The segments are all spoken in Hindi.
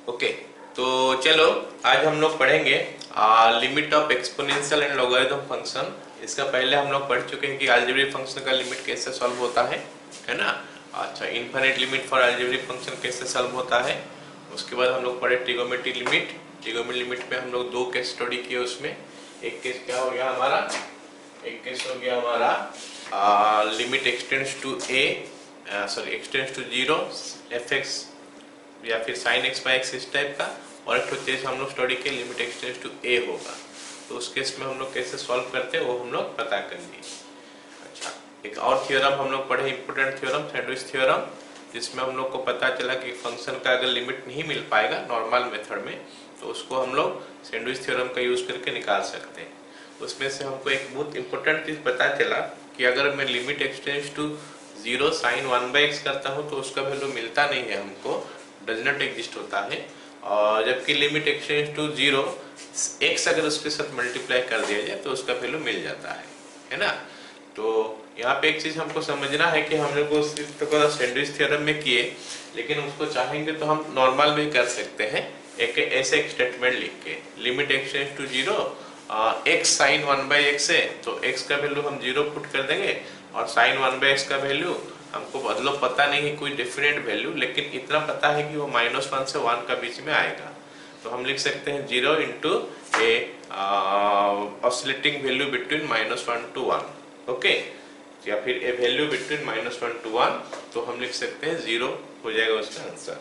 ओके, तो चलो आज हम लोग पढ़ेंगे limit of exponential and logarithm function. इसका पहले हम लोग पढ़ चुके हैं कि अलजेब्रिक फंक्शन का लिमिट कैसे सॉल्व होता है ना। अच्छा, infinite limit for algebraic function कैसे सॉल्व होता है। उसके बाद हम लोग पढ़े ट्रिगोनोमेट्रिक लिमिट। ट्रिगोनोमेट्रिक लिमिट में हम लोग दो केस स्टडी किए। उसमें एक केस क्या हो गया हमारा, एक केस हो गया हमारा limit extends to extends to 0 f x या फिर साइन एक्स बाई एक्स इस टाइप का, और एक केस हम लोग स्टडी के लिमिट एक्सटेंड्स टू ए होगा। तो उस केस में हम लोग कैसे सॉल्व करते हैं वो हम लोग पता कर लिए। अच्छा, एक और थ्योरम हम लोग पढ़े, इंपोर्टेंट थ्योरम, सैंडविच थ्योरम, जिसमें हम लोग को पता चला कि फंक्शन का अगर लिमिट नहीं मिल पाएगा नॉर्मल मेथड में तो उसको हम लोग सैंडविच थ्योरम का यूज करके निकाल सकते हैं। उसमें से हमको एक बहुत इंपॉर्टेंट चीज पता चला कि अगर मैं limit extends to 0 sign 1/x करता हूँ तो उसका वैल्यू मिलता नहीं है हमको, डज नॉट एग्जिस्ट होता है। और जबकि लिमिट एक्सटेंड्स टू 0 x अगर उसके साथ मल्टीप्लाई कर दिया जाए तो उसका वैल्यू मिल जाता है ना। तो यहाँ पे एक चीज हमको समझना है कि हम लोग को सिर्फ तो सैंडविच थ्योरम में किए, लेकिन उसको चाहेंगे तो हम नॉर्मल में कर सकते हैं। एक ऐसे एक स्टेटमेंट लिख के limit extends to 0 x sine 1/x है तो x का वैल्यू हम 0 पुट कर देंगे और साइन 1/x का वैल्यू हमको मतलब पता नहीं है कोई डेफिनेट वैल्यू, लेकिन इतना पता है कि वो -1 से 1 का बीच में आएगा। तो हम लिख सकते हैं 0 into A oscillating value between -1 to 1, okay, या फिर ए वैल्यू बिटवीन -1 to 1, तो हम लिख सकते हैं 0 हो जाएगा उसका आंसर।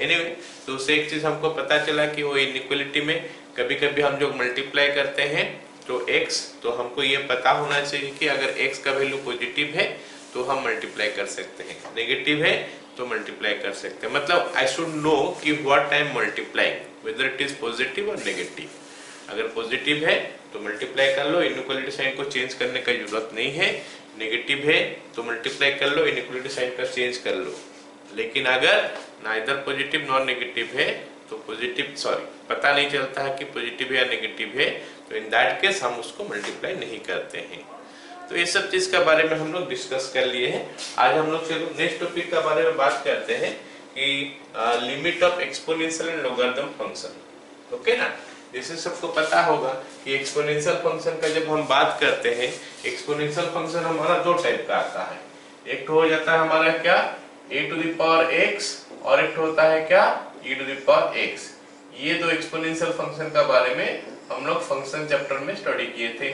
एनीवे, तो उससे एक चीज हमको पता चला कि वो इनइक्वालिटी में कभी कभी हम जो मल्टीप्लाई करते हैं तो x, तो हमको ये पता होना चाहिए कि अगर x का वैल्यू पॉजिटिव है तो हम मल्टीप्लाई कर सकते हैं, नेगेटिव है तो मल्टीप्लाई कर सकते हैं। मतलब आई शुड नो कि what I am multiplying, whether it is positive और नेगेटिव। अगर पॉजिटिव है तो मल्टीप्लाई कर लो, इनइक्वालिटी साइन को चेंज करने की जरूरत नहीं है। नेगेटिव है तो मल्टीप्लाई कर लो, इनइक्वालिटी साइन का चेंज कर लो। लेकिन अगर नाइदर पॉजिटिव नॉन नेगेटिव है तो पता नहीं चलता है कि पॉजिटिव है या नेगेटिव है, तो इन दैट केस हम उसको मल्टीप्लाई नहीं करते हैं। तो ये सब चीज के बारे में हम लोग डिस्कस कर लिए हैं। आज हम लोग चलो नेक्स्ट टॉपिक के बारे में बात करते हैं कि limit of exponential and logarithm function. Okay ना, जैसे सबको पता होगा कि एक्सपोनेंशियल फंक्शन का जब हम बात करते हैं, एक्सपोनेंशियल फंक्शन हमारा दो टाइप का आता है। एक तो हो जाता है हमारा क्या, e⁻x, और एक होता है क्या, e⁻x। ये दो एक्सपोनेंशियल फंक्शन का बारे में हम लोग फंक्शन चैप्टर में स्टडी किए थे।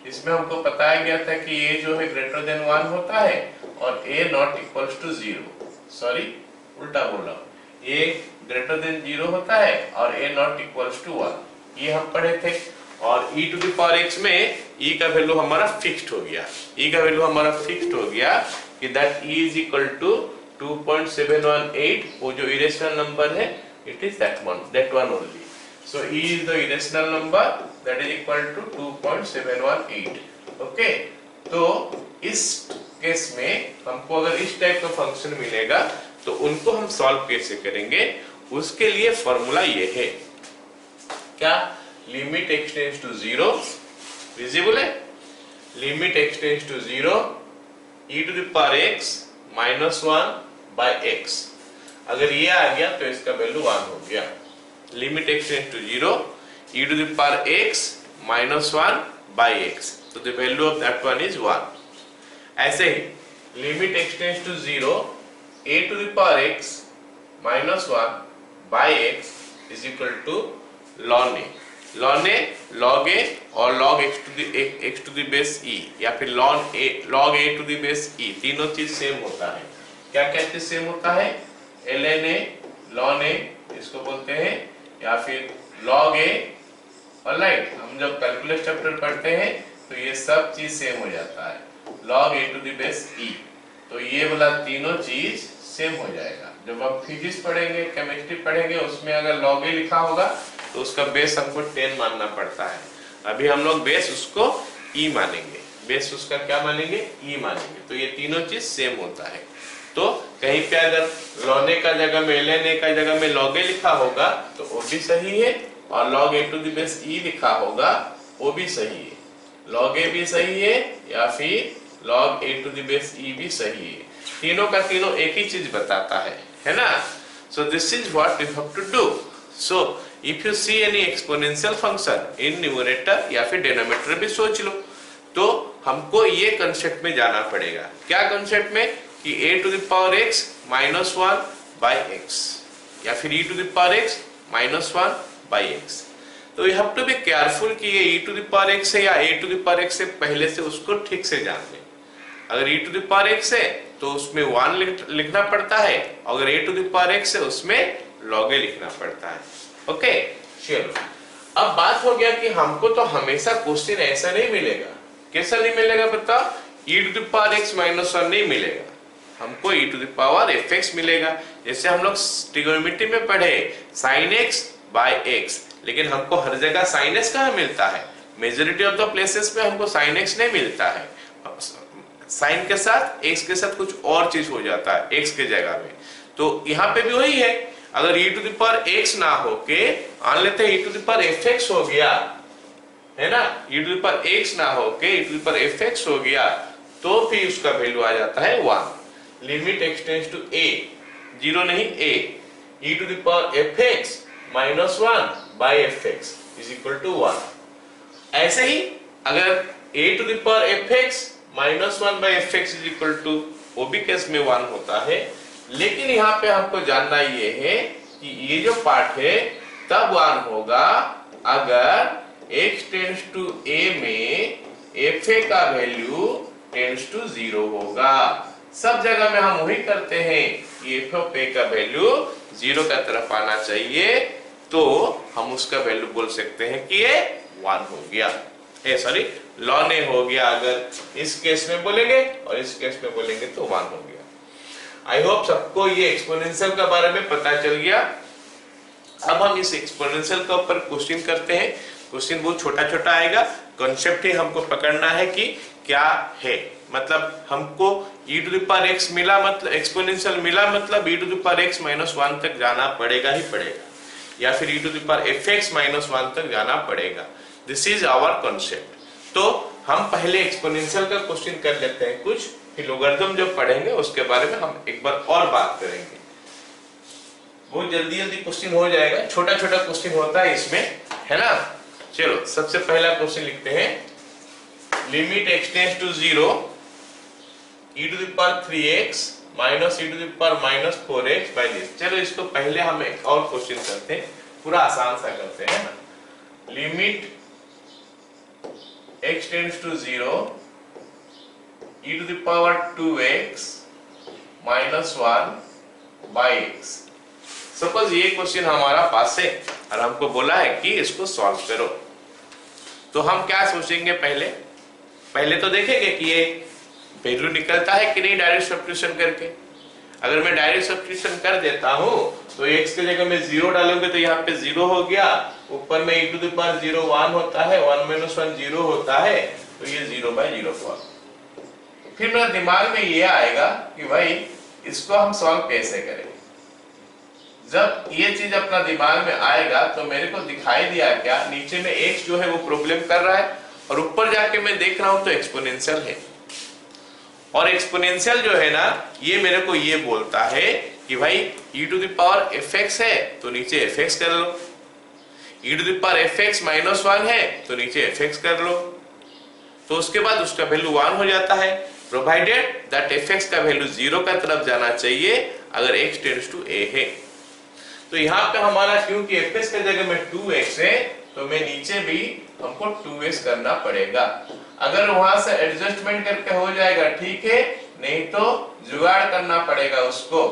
इसमें हमको बताया गया था कि ये जो है ग्रेटर देन 1 होता है और a not equals to 0, sorry उल्टा बोला, ये ग्रेटर देन 0 होता है और a नॉट इक्वल्स टू 1, ये हम पढ़े थे। और e⁻x में e का वैल्यू हमारा फिक्स्ड हो गया, e का वैल्यू हमारा फिक्स्ड हो गया कि that e is equal to 2.718, वो जो इरेशनल नंबर है it is that one only. So e is the irrational number that is equal to 2.718, okay. तो इस केस में हमको अगर इस टाइप का फंक्शन मिलेगा तो उनको हम सॉल्व कैसे करेंगे, उसके लिए फॉर्मूला ये है क्या, लिमिट एक्सटेंड्स टू 0, विजिबल है, limit extends to 0 e⁻x -1/x। अगर ये आ गया तो इसका वैल्यू 1 हो गया। Limit extends to 0 e⁻x -1/x, तो the value of that one is 1। ऐसे ही limit extends to 0 a⁻x -1/x is equal to ln a और log x to the base e, या फिर log a to the base e, तीनों चीज सेम होता है। क्या क्या चीज सेम होता है, ln a इसको बोलते हैं, या फिर log a, ऑलराइट। हम जब कैलकुलस चैप्टर पढ़ते हैं तो ये सब चीज सेम हो जाता है, log a to the base e, तो ये वाला तीनों चीज सेम हो जाएगा। जब हम फिजिक्स पढ़ेंगे, केमिस्ट्री पढ़ेंगे, उसमें अगर log a लिखा होगा तो उसका बेस हमको 10 मानना पड़ता है। अभी हम लोग बेस उसको e मानेंगे, बेस उसका क्या मानेंगे, e मानेंगे। तो ये तीनों चीज सेम होता है। तो कहीं पे अगर ln a का जगह में ln a का जगह में log a लिखा होगा तो वो भी सही है, और log a to the base e लिखा होगा वो भी सही है। log a भी सही है या फिर log a to the base e भी सही है। तीनों का तीनों एक ही चीज बताता है ना। So this is what you have to do. So if you see any exponential function in numerator या फिर denominator भी सोच लो, तो हमको ये कंसेप्ट में जाना पड़ेगा. क्या कंसेप्ट में? कि a to the power x minus 1 by x या फिर e to the power x minus 1 by x. तो you have to be careful कि ये e to the power x है या a to the power x है, पहले से उसको ठीक से जान लें. अगर e to the power x है तो उसमें 1 लिखना पड़ता है, अगर a to the power x है उसमें log a लिखना पड़ता है. ओके, चलो अब बात हो गया कि हमको तो हमेशा क्वेश्चन ऐसा नहीं मिलेगा. कैसा नहीं मिलेगा बता? e to the power x minus 1 नहीं मिलेगा, हमको e to the power fx मिलेगा. जैसे हम लोग ट्रिगोनोमेट्री में पढ़े sin x by x, लेकिन हमको हर जगह sin x कहाँ मिलता है? मेजॉरिटी ऑफ द प्लेसेस में हमको sin x नहीं मिलता है. sin के साथ x के साथ कुछ और चीज हो जाता है x के जगह में. तो यहाँ पे भी वही है, अगर e to the power x ना हो के मान लेते हैं e to the power fx हो गया, है ना, e to the power x ना हो के e to the power fx हो गया, तो फिर उसका वैल्यू आ जाता है 1. लिमिट एक्सटेंड्स टू a, 0 नहीं a, e to the power fx minus 1 by fx is equal to 1. ऐसे ही अगर a to the power fx minus 1 by fx is equal to, वो भी केस में 1 होता है. लेकिन यहाँ पे हमको जानना ये है कि ये जो पार्ट है तब 1 होगा अगर x टेंड्स टू a में fa का वैल्यू टेंड्स टू 0 होगा. सब जगह में हम वही करते हैं, f ऑफ a का वैल्यू 0 का तरफ आना चाहिए, तो हम उसका वैल्यू बोल सकते हैं कि ये 1 हो गया, सॉरी लॉन ए हो गया. अगर इस केस में बोलेंगे और इस केस में बोलेंगे तो 1 हो गया. आई होप सबको ये एक्सपोनेंशियल के बारे में पता चल गया. अब हम इस एक्सपोनेंशियल के ऊपर क्वेश्चन करते हैं. क्वेश्चन बहुत छोटा छोटा आएगा, कॉन्सेप्ट ही हमको पकड़ना है कि क्या है. मतलब हमको e to the power x मिला, मतलब एक्सपोनेंशियल मिला, मतलब e to the power x minus 1 तक जाना पड़ेगा ही पड़ेगा, या फिर e to the power fx minus 1 तक जाना पड़ेगा. This is our concept. तो हम पहले एक्सपोनेंशियल का क्वेश्चन कर लेते हैं कुछ, फिर लोगरिथम जो पढ़ेंगे उसके बारे में हम एक बार और बात करेंगे. बहुत जल्दी जल्दी क्वेश्चन हो जाएगा, छोटा छोटा क्वेश्चन होता है इसमें, है ना. चलो सबसे पहला क्वेश्चन लिखते हैं. Limit x tends to 0 e to the power 3x minus e to the power minus 4x by this. चलो इसको पहले हम एक और क्वेश्चन करते हैं, पूरा आसान सा करते हैं ना. Limit x tends to 0 e to the power 2x minus 1 by x. Suppose ये क्वेश्चन हमारा पास है और हमको बोला है कि इसको सॉल्व करो, तो हम क्या सोचेंगे? पहले तो देखेंगे कि ये वैल्यू निकलता है कि नहीं डायरेक्ट सब्स्टिट्यूशन करके. अगर मैं डायरेक्ट सब्स्टिट्यूशन कर देता हूँ तो x के जगह में 0 डालूंगे तो यहाँ पे 0 हो गया, ऊपर में e to the power 0 1 होता है, 1 minus 1 0 होता है, तो ये 0 by 0 हुआ. फिर मेरे दिमाग में ये आएगा कि भाई इसको हम सॉल्व कैसे करेंगे. जब ये चीज अपना दिमाग में आएगा तो मेरे को दिखाई दिया क्या, नीचे में x जो है वो प्रॉब्लम कर रहा है और ऊपर जाके मैं देख रहा हूं तो एक्सपोनेंशियल है. और एक्सपोनेंशियल जो है ना, ये मेरे को ये बोलता है कि भाई e to the power fx है तो नीचे fx कर लो, e to the power fx minus 1 है तो नीचे fx कर लो. तो उसके बाद उसका वैल्यू 1 हो जाता है, प्रोवाइडेड दैट fx का वैल्यू 0 का तरफ जाना चाहिए अगर x टेंड्स टू a है. तो यहाँ पे हमारा क्योंकि fx के जगह में 2x है तो मैं नीचे भी हमको 2x करना पड़ेगा. अगर वहां से एडजस्टमेंट करके हो जाएगा ठीक है, नहीं तो जुगाड़ करना पड़ेगा. उसको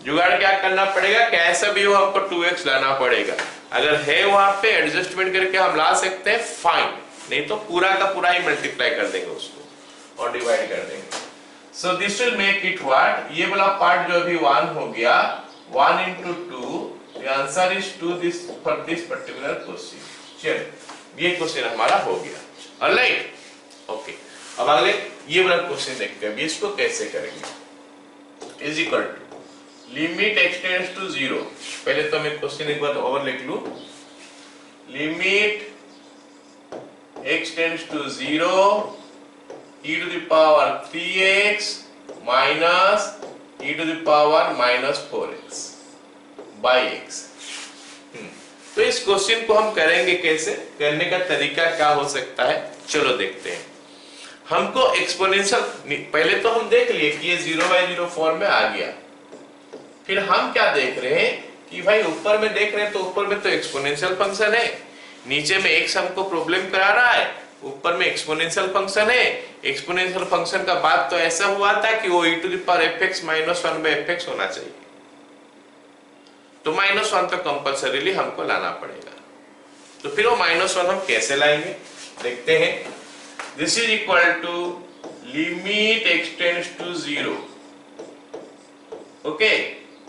जुगाड़ क्या करना पड़ेगा, कैसा भी हो हमको 2x लाना पड़ेगा. अगर है वहां पे एडजस्टमेंट करके हम ला सकते हैं, फाइन, नहीं तो पूरा का पूरा ही मल्टीप्लाई कर देंगे उसको और डिवाइड कर देंगे. So this will make it what, ये वाला पार्ट जो अभी 1 हो गया, 1 into 2, the answer is 2 this for this particular question. चलिए ये क्वेश्चन हमारा हो गया. Alright, okay. अब अगले ये वाला क्वेश्चन देखते हैं, इसको कैसे करेंगे. Is equal to limit x tends to 0. पहले तो मैं क्वेश्चन एक बार और लिख लूं. Limit x tends to 0 e to the power 3x minus e to the power -4x by x। तो इस क्वेश्चन को हम करेंगे कैसे, करने का तरीका क्या हो सकता है, चलो देखते हैं। हमको एक्सपोनेंशियल, पहले तो हम देख लिए कि ये 0/0 फॉर्म में आ गया। फिर हम क्या देख रहे हैं कि भाई ऊपर में देख रहे हैं तो ऊपर में तो एक्सपोनेंशियल फंक्शन है, नीचे में x हमको प्रॉब्लम करा रहा है, ऊपर में एक्सपोनेंशियल फंक्शन है। एक्सपोनेंशियल फंक्शन का बात तो ऐसा हुआ था कि वो e to the power fx -1/fx होना चाहिए, तो -1 तो कंपल्सरीली हमको लाना पड़ेगा। तो फिर वो -1 हम कैसे लाएंगे देखते हैं। This is equal to limit x tends to 0, okay,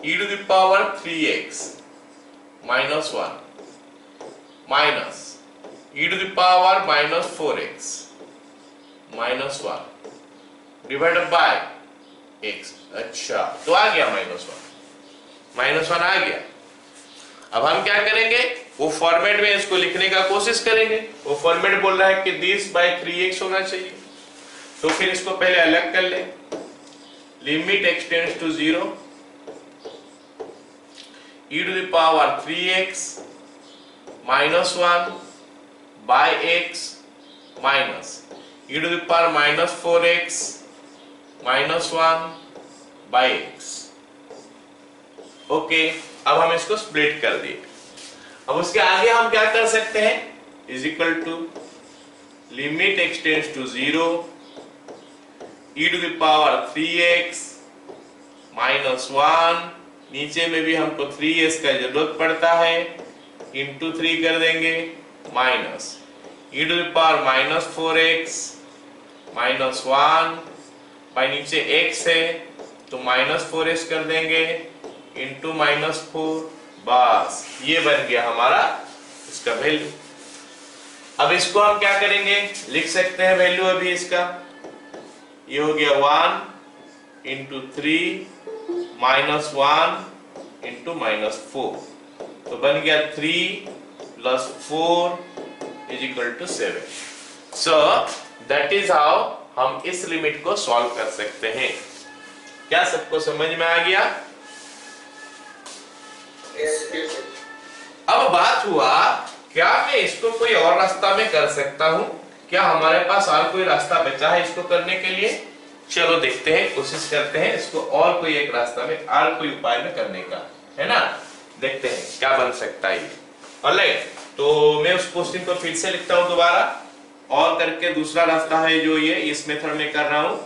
e to the power 3x -1 minus e to the power -4x -1 divided by x। अच्छा, तो आ गया -1 आ गया। अब हम क्या करेंगे, वो फॉर्मेट में इसको लिखने का कोशिश करेंगे। वो फॉर्मेट बोल रहा है कि दिस बाय 3x होना चाहिए, तो फिर इसको पहले अलग कर ले। Limit x tends to 0, e to the power 3x -1 by x minus e to the power -4x -1 by x। Okay, अब हम इसको स्प्लिट कर दिए। अब उसके आगे हम क्या कर सकते हैं, is equal to limit x tends to 0, e to the power 3x -1, नीचे में भी हमको 3s का जरूरत पड़ता है, इंटू 3 कर देंगे, minus e to the power -4x -1 by नीचे x है तो -4x कर देंगे, इंटू -4, बस ये बन गया हमारा इसका वैल्यू। अब इसको हम क्या करेंगे, लिख सकते हैं वैल्यू अभी इसका, ये हो गया 1 इंटू 3 -1 इंटू -4, तो बन गया 3 + 4 = 7। सो दैट इज हाउ हम इस लिमिट को सॉल्व कर सकते हैं। क्या सबको समझ में आ गया? अब बात हुआ, क्या मैं इसको कोई और रास्ता में कर सकता हूं? क्या हमारे पास और कोई रास्ता बचा है इसको करने के लिए? चलो देखते हैं, कोशिश करते हैं इसको और कोई एक रास्ता में, और कोई उपाय में करने का, है ना। देखते हैं क्या बन सकता है ये। ऑलराइट, तो मैं उस क्वेश्चन को फिर से लिखता हूं दोबारा, और करके दूसरा रास्ता है जो ये इस मेथड में कर रहा हूं।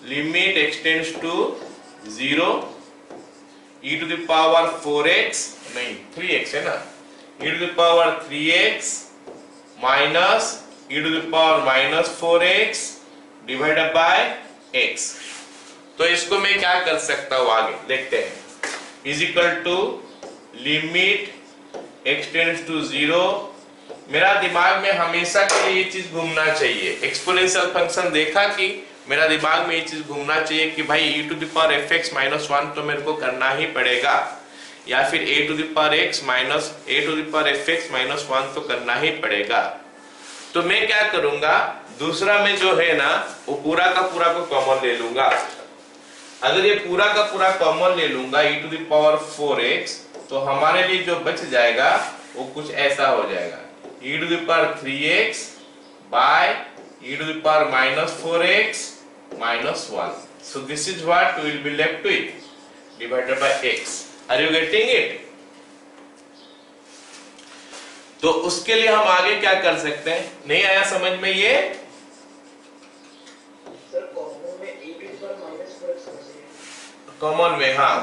Limit x tends to 0, e to the power 4x, नहीं 3x है ना, e to the power 3x minus e to the power -4x divided by x। तो इसको मैं क्या कर सकता हूं आगे देखते हैं, is equal to limit x tends to 0। मेरा दिमाग में हमेशा के लिए ये चीज घूमना चाहिए, एक्सपोनेंशियल फंक्शन देखा कि मेरा दिमाग में ये चीज घूमना चाहिए कि भाई e to the power fx -1 तो मेरे को करना ही पड़ेगा, या फिर a to the power x minus a to the power fx -1 तो करना ही पड़ेगा। तो मैं क्या करूंगा, दूसरा में जो है ना वो पूरा का पूरा को कॉमन ले लूंगा। अगर ये पूरा का पूरा कॉमन ले लूंगा e to the power 4x, तो हमारे लिए जो बच जाएगा वो कुछ ऐसा हो जाएगा, e to the power 3x by e to the power -4x -1। So this is what we will be left with, divided by x। Are you getting it? तो उसके लिए हम आगे क्या कर सकते हैं, नहीं आया समझ में ये? सर कॉमन में e to the power -4x चाहिए। कॉमन में, हाँ,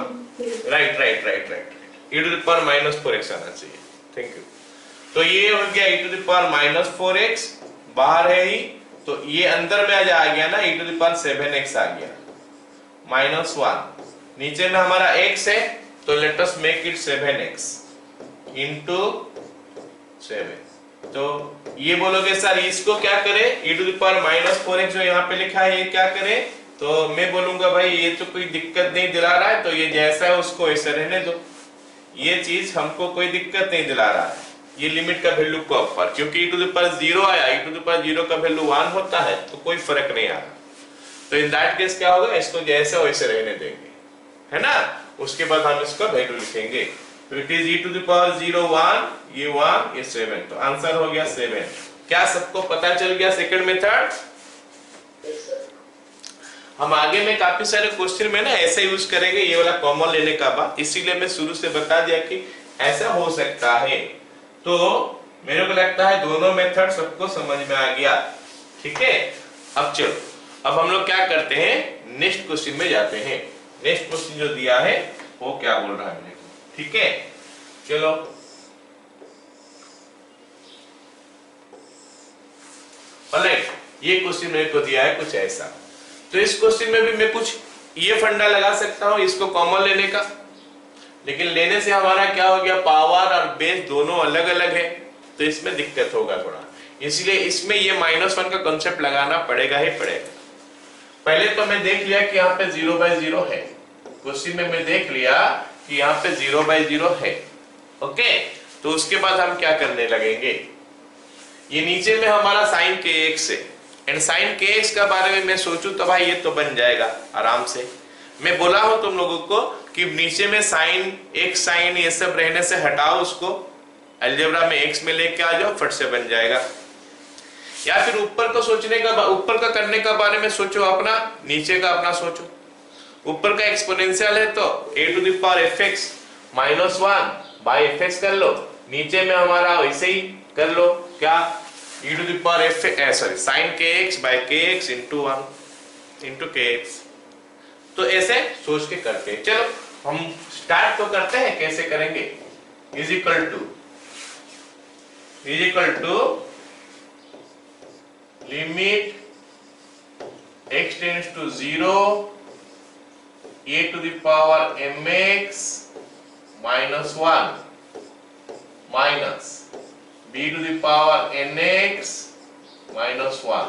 right, e to the power -4x आना चाहिए। Thank you. तो ये हो गया e to the power -4x, बाहर है ही, तो ये अंदर में आ गया ना, e to the power 7x आ गया, -1, नीचे में हमारा x है, तो let us make it 7x into 7। तो ये बोलोगे सर इसको क्या करें, e to the power -4x जो यहाँ पे लिखा है ये क्या करें, तो मैं बोलूंगा भाई ये तो कोई दिक्कत नहीं दिला रहा है, तो ये जैसा है उसको ऐसा रहने दो, ये चीज हमको कोई दिक्कत नहीं दिला रहा है। ये लिमिट का वैल्यू को ऊपर, क्योंकि e to the power 0 आया, e to the power 0 का वैल्यू 1 होता है, तो कोई फर्क नहीं आ रहा। तो इन दैट केस क्या होगा, इसको जैसे वैसे रहने देंगे, है ना, उसके बाद हम इसका वैल्यू लिखेंगे। तो it is e to the power 0 1, ये 1, ये 7, तो आंसर हो गया 7। क्या सबको पता चल गया सेकंड मेथड? Yes sir. हम आगे में काफी सारे क्वेश्चन में ना ऐसा यूज करेंगे, ये वाला कॉमन लेने का बाद, इसीलिए मैं शुरू से बता दिया कि ऐसा हो सकता है। तो मेरे को लगता है दोनों मेथड सबको समझ में आ गया, ठीक है। अब चलो, अब हम लोग क्या करते हैं, नेक्स्ट क्वेश्चन में जाते हैं। नेक्स्ट क्वेश्चन जो दिया है वो क्या बोल रहा है मेरे को, ठीक है। चलो ऑलराइट, ये क्वेश्चन मेरे को दिया है कुछ ऐसा। तो इस क्वेश्चन में भी मैं कुछ ये फंडा लगा सकता हूं इसको कॉमन लेने का, लेकिन लेने से हमारा क्या हो गया, पावर और बेस दोनों अलग अलग है, तो इसमें दिक्कत होगा थोड़ा, इसलिए इसमें ये -1 का कांसेप्ट लगाना पड़ेगा ही पड़ेगा। पहले तो मैं देख लिया कि यहाँ पे 0/0 है, क्वेश्चन में मैं देख लिया कि यहाँ पे 0/0 है, ओके। तो उसके बाद हम क्या करने लगेंगे, ये नीचे में हमारा sin kx है, एंड sin kx का बारे में मैं सोचूं तो भाई ये तो बन जाएगा आराम से। मैं बोला हूं तुम लोगों को कि नीचे में sin x sin ये सब रहने से हटाओ, उसको अलजेब्रा में x में लेके आ जाओ, फट से बन जाएगा। या फिर ऊपर को सोचने का, ऊपर का करने का बारे में सोचो अपना, नीचे का अपना सोचो। ऊपर का एक्सपोनेंशियल है तो a to the power fx -1 by fx कर लो, नीचे में हमारा वैसे ही कर लो, क्या e to the power sin kx by kx into 1 into kx। तो ऐसे सोच के करते हैं। चलो हम स्टार्ट तो करते हैं, कैसे करेंगे। Is equal to limit x tends to 0 a to the power mx -1 minus b to the power nx -1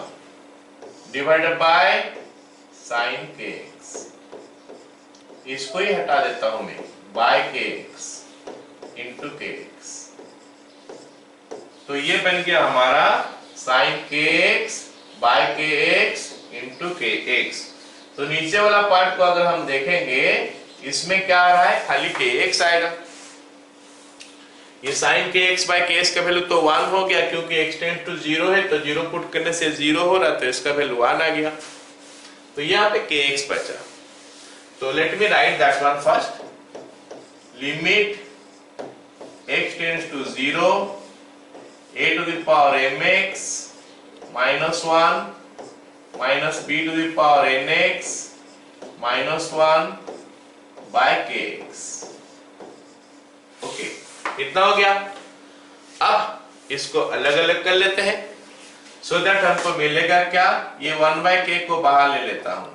divided by sin kx। इसको ही हटा देता हूं मैं, बाय kx इंटू kx। तो ये बन गया हमारा sin kx by kx into kx। तो नीचे वाला पार्ट को अगर हम देखेंगे, इसमें क्या आ रहा है, खाली kx आएगा। ये sin kx बाय kx का वैल्यू तो 1 हो गया, क्योंकि x टेंड्स टू 0 है, तो 0 पुट करने से 0 हो रहा, तो इसका वैल्यू 1 आ गया। तो यहाँ पे kx बचा। तो let me write that one first. Limit x tends to 0 a to the power mx -1 minus b to the power nx -1 by kx। Okay, इतना हो गया। अब इसको अलग अलग कर लेते हैं, सो दैट हमको मिलेगा क्या, ये 1/k को बाहर ले लेता हूं,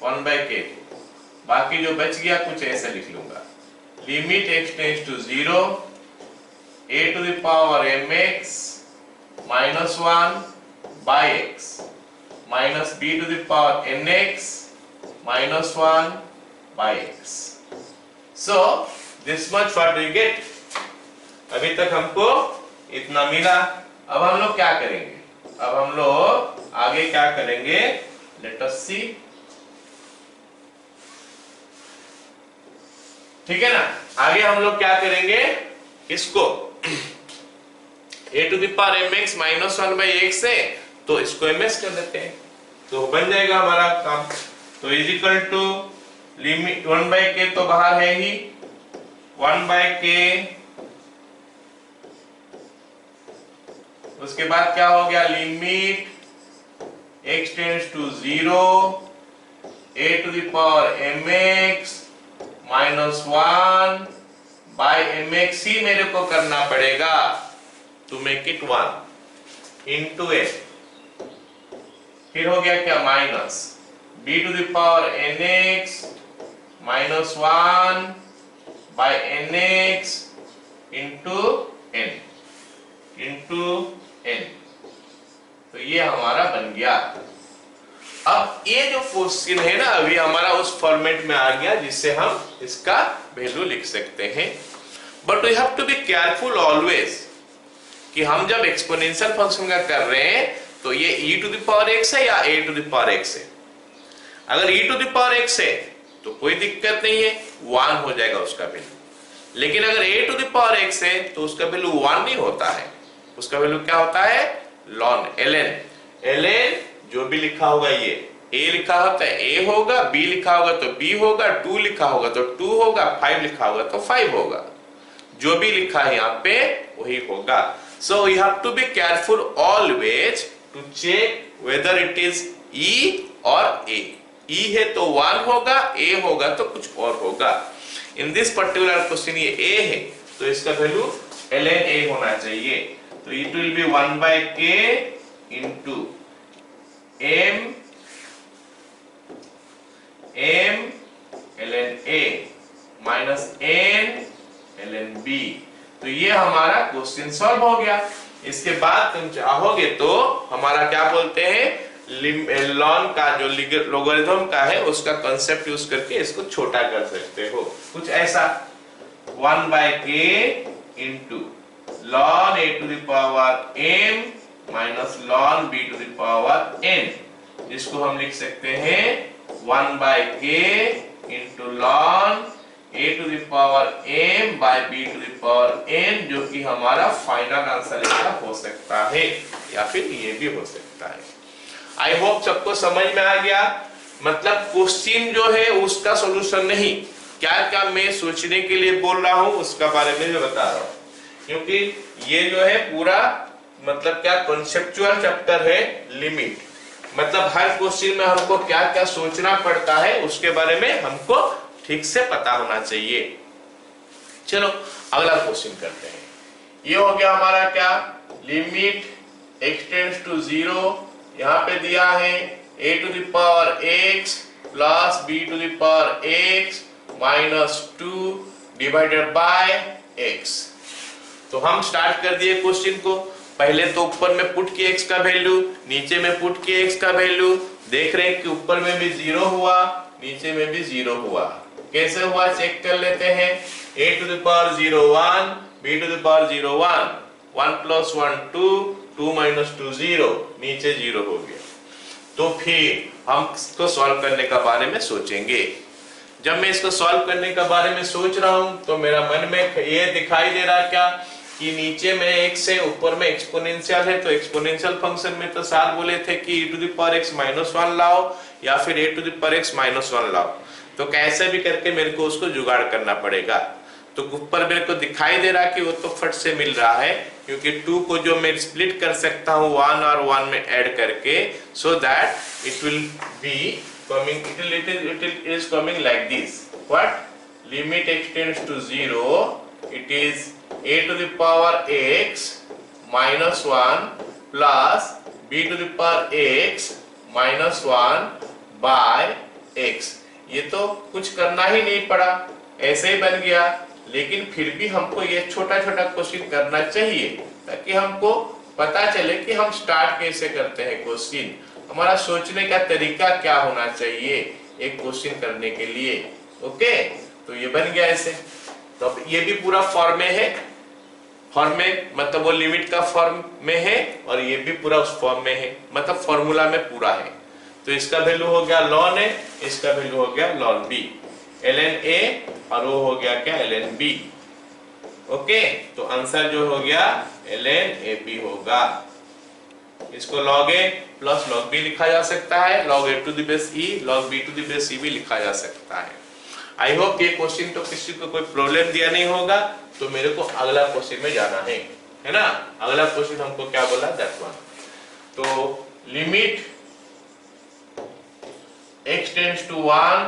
1/k को, बाकी जो बच गया कुछ ऐसे लिख लूंगा। Limit x tends to 0 a to the power mx -1 by x minus b to the power nx -1 by x। So this much what we get. अभी तक हमको इतना मिला। अब हम लोग क्या करेंगे, अब हम लोग आगे क्या करेंगे, लेट अस सी, ठीक है ना। आगे हम लोग क्या करेंगे, इसको a to the power mx -1 by x है, तो इसको ms कर देते हैं, तो बन जाएगा हमारा काम। तो is equal to limit 1/k तो बाहर है ही, 1/k, उसके बाद क्या हो गया, limit x tends to 0 a to the power mx -1 by mx ही मेरे को करना पड़ेगा to make it 1 into a। फिर हो गया क्या, minus b to the power nx -1 by nx into n। तो ये हमारा बन गया। अब ये जो क्वेश्चन है ना, अभी हमारा उस फॉर्मेट में आ गया जिससे हम इसका वैल्यू लिख सकते हैं। But we have to be careful always कि हम जब एक्सपोनेंशियल फंक्शन का कर रहे हैं तो ये e to the power x है या a to the power x है। अगर e to the power x है तो कोई दिक्कत नहीं है, 1 हो जाएगा उसका वैल्यू। लेकिन अगर a to the power x है तो उसका वैल्यू 1 नहीं होता है, उसका वैल्यू क्या होता है, ln ln जो भी लिखा होगा, ये a लिखा होता है a होगा, b लिखा होगा तो b होगा, 2 लिखा होगा तो 2 होगा, 5 लिखा होगा तो 5 होगा, जो भी लिखा है यहाँ पे वही होगा। So you have to be careful always to check whether it is E or A. E है तो 1 होगा, A होगा तो कुछ और होगा। In this particular question ये A है तो इसका वैल्यू ln A होना चाहिए, तो it will be 1 by K into m ln A minus n ln B। तो ये हमारा क्वेश्चन सॉल्व हो गया। इसके बाद तुम चाहोगे तो हमारा क्या बोलते हैं, लॉन का जो लोगरिथम का है उसका कांसेप्ट यूज करके इसको छोटा कर सकते हो, कुछ ऐसा 1 by k into ln a to the power m minus ln b to the power n, जिसको हम लिख सकते हैं 1 by k into ln a to the power m by b to the power n, जो कि हमारा फाइनल आंसर इसका हो सकता है या फिर ये भी हो सकता है। आई होप सबको समझ में आ गया। मतलब क्वेश्चन जो है उसका सॉल्यूशन नहीं, क्या क्या मैं सोचने के लिए बोल रहा हूँ उसका बारे में जो बता रहा हूँ, क्योंकि ये जो है पूरा मतलब क्या कॉन्सेप्चुअल चैप्टर है लिमिट, मतलब हर क्वेश्चन में हमको क्या क्या सोचना पड़ता है उसके बारे में हमको ठीक से पता होना चाहिए। चलो अगला क्वेश्चन करते हैं। ये हो गया हमारा क्या, लिमिट x टेंड्स टू 0, यहाँ पे दिया है a to the power x plus b to the power x minus 2 divided by x। तो हम स्टार्ट कर दिए क्वेश्चन को। पहले तो ऊपर में पुट किए x का वैल्यू, नीचे में पुट किए x का वैल्यू, देख रहे हैं कि ऊपर में भी 0 हुआ, नीचे में भी 0 हुआ। कैसे हुआ चेक कर लेते हैं। a to the power 0 1, b to the power 0 1, 1 plus 1 2, 2 minus 2 0, नीचे 0 हो गया। तो फिर हम इसको सॉल्व करने का बारे में सोचेंगे। जब मैं इसको सॉल्व करने का बारे में सोच रहा हूं तो मेरा मन में ये दिखाई दे रहा है क्या कि नीचे में x है, ऊपर में एक्सपोनेंशियल है, तो एक्सपोनेंशियल फंक्शन में तो सार बोले थे कि e to the power x minus 1 लाओ या फिर a to the power x minus 1 लाओ। तो कैसे भी करके मेरे को उसको जुगाड़ करना पड़ेगा। तो ऊपर मेरे को दिखाई दे रहा कि वो तो फट से मिल रहा है, क्योंकि 2 को जो मैं स्प्लिट कर सकता हूँ 1 और 1 में ऐड करके, so that it will be coming, it is coming like this. What? Limit x tends to 0, it is a to the power x minus 1 plus b to the power x minus 1 by x। ये तो कुछ करना ही नहीं पड़ा, ऐसे ही बन गया। लेकिन फिर भी हमको ये छोटा छोटा क्वेश्चन करना चाहिए ताकि हमको पता चले कि हम स्टार्ट कैसे करते हैं क्वेश्चन, हमारा सोचने का तरीका क्या होना चाहिए एक क्वेश्चन करने के लिए। ओके, तो ये बन गया ऐसे। तो अब ये भी पूरा फॉर्म में है, फॉर्म में मतलब वो लिमिट का फॉर्म में है और ये भी पूरा उस फॉर्म में है, मतलब फॉर्मूला में पूरा है। तो इसका वैल्यू हो गया ln a, इसका वैल्यू हो गया ln b, ln a और वो हो गया क्या ln b। ओके, तो आंसर जो हो गया ln ab होगा। इसको log a plus log b लिखा जा सकता है, log a to the base e, log b to the base e भी लिखा जा सकता है। आई होप ये क्वेश्चन तो किसी को कोई प्रॉब्लम दिया नहीं होगा। तो मेरे को अगला क्वेश्चन में जाना है ना। अगला क्वेश्चन हमको क्या बोला, दैट वन। तो limit x tends to 1,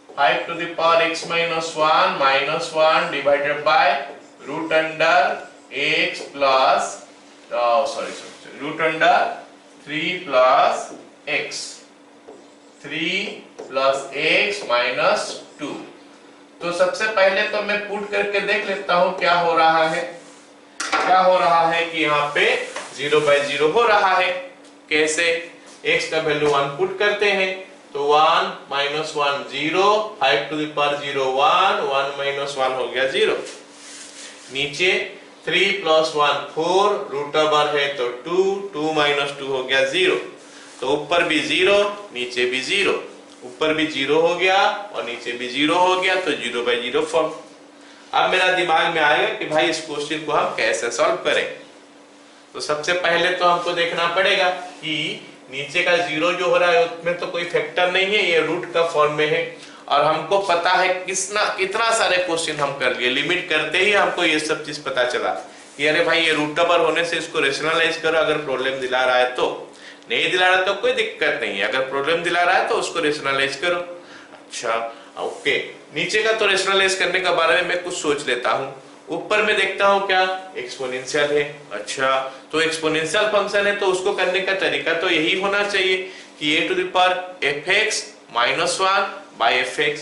5 to the power x minus 1 divided by root under x plus root under 3 plus x, 3 plus x minus 2। तो सबसे पहले तो मैं पुट करके देख लेता हूं क्या हो रहा है। क्या हो रहा है कि यहाँ पे 0/0 हो रहा है। कैसे, x का वैल्यू 1 पुट करते हैं तो 1 minus 1 0, 5 to the power 0 1, 1 minus 1 हो गया 0। नीचे 3 plus 1 4, रूट ओवर है तो 2, 2 minus 2 हो गया 0। तो ऊपर भी 0, नीचे भी 0। ऊपर भी 0 हो गया और नीचे भी 0 हो गया, तो 0/0 फॉर्म। अब मेरा दिमाग में आएगा कि भाई इस क्वेश्चन को हम कैसे सॉल्व करें। तो सबसे पहले तो हमको देखना पड़ेगा कि नीचे का 0 जो हो रहा है उसमें तो कोई फैक्टर नहीं है, ये रूट का फॉर्म में है। और हमको पता है कितना सारे क्वेश्चन हम कर लिए, लिमिट करते ही हमको ये सब चीज पता चला कि अरे भाई ये रूटेबल होने से इसको रेशनलाइज करो, अगर प्रॉब्लम दिला रहा है तो। नहीं दिला रहा तो कोई दिक्कत नहीं है, अगर प्रॉब्लम दिला रहा है तो उसको रेशनलाइज करो। अच्छा ओके, नीचे का तो रेशनलाइज करने के बारे में मैं कुछ सोच लेता हूँ। ऊपर में देखता हूँ क्या एक्सपोनेंशियल है। अच्छा, तो एक्सपोनेंशियल फंक्शन है तो उसको करने का तरीका तो यही होना चाहिए कि a⁴ -1/f(x).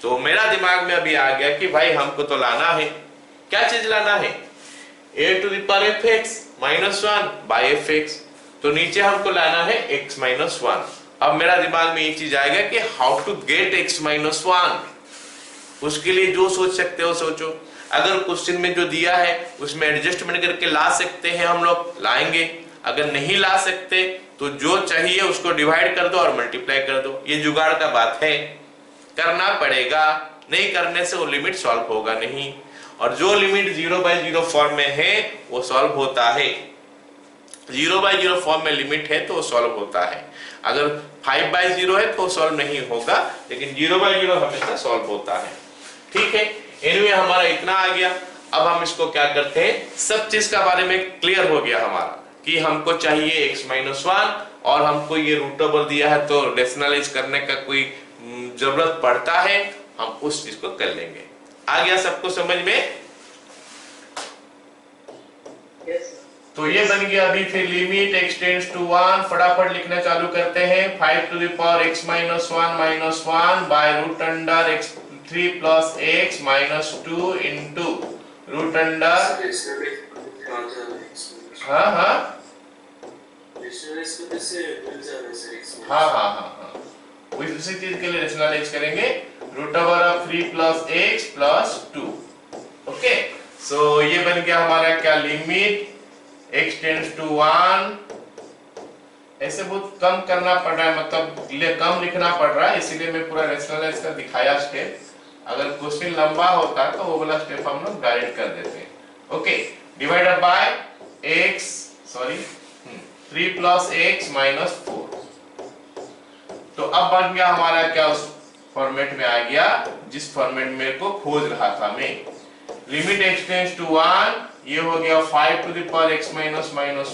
तो मेरा दिमाग में अभी आ गया कि भाई हमको तो लाना है, क्या चीज लाना है, a⁴ -1/f(x). तो नीचे हमको लाना है x-1। अब मेरा दिमाग में ये चीज आएगा कि हाउ टू गेट x-1। उसके लिए जो सोच सकते हो सोचो। अगर क्वेश्चन में जो दिया है उसमें एडजस्टमेंट करके ला सकते हैं हम लोग, लाएंगे। अगर नहीं ला सकते तो जो चाहिए उसको डिवाइड कर दो और मल्टीप्लाई कर दो। ये जुगाड़ का बात है, करना पड़ेगा, नहीं करने से वो लिमिट सॉल्व होगा नहीं। और जो लिमिट 0/0 फॉर्म में है वो सॉल्व होता है। 0/0 फॉर्म में लिमिट है तो वो सॉल्व होता है। अगर 5/0 है तो सॉल्व नहीं होगा, लेकिन 0/0 हमेशा सॉल्व होता है। ठीक है, एनीवे हमारा इतना आ गया। अब हम इसको क्या करते हैं, सब चीज का बारे में क्लियर हो गया हमारा कि हमको चाहिए x-1 और हमको ये रूटेबल दिया है तो रेशनलाइज करने का कोई जरूरत पड़ता है, हम उस चीज को कर लेंगे। आ गया सबको समझ में? तो ये बन गया। अभी फिर लिमिट x टेंड्स टू 1, फटाफट लिखना चालू करते हैं। 5⁻x-1 by root under x3 + x - 2 into root under. हाँ, उसी चीज के लिए रेशनलाइज करेंगे। √3 + x + 2। ओके, सो ये बन गया हमारा क्या, लिमिट x टेंड्स टू 1। ऐसे बहुत कम करना पड़ रहा है, मतलब कम लिखना पड़ रहा है, इसीलिए मैं पूरा रेशनलाइज कर दिखाया स्टेप। अगर क्वेश्चन लंबा होता तो वो वाला स्टेप हम लोग डायरेक्ट कर देते हैं। Okay, divided by 3 + x - 4। तो अब बन गया हमारा क्या, उस फॉर्मेट में आ गया जिस फॉर्मेट मेरे को खोज रहा था मैं। लिमिट x टेंड्स टू 1, ये हो गया 5⁻x -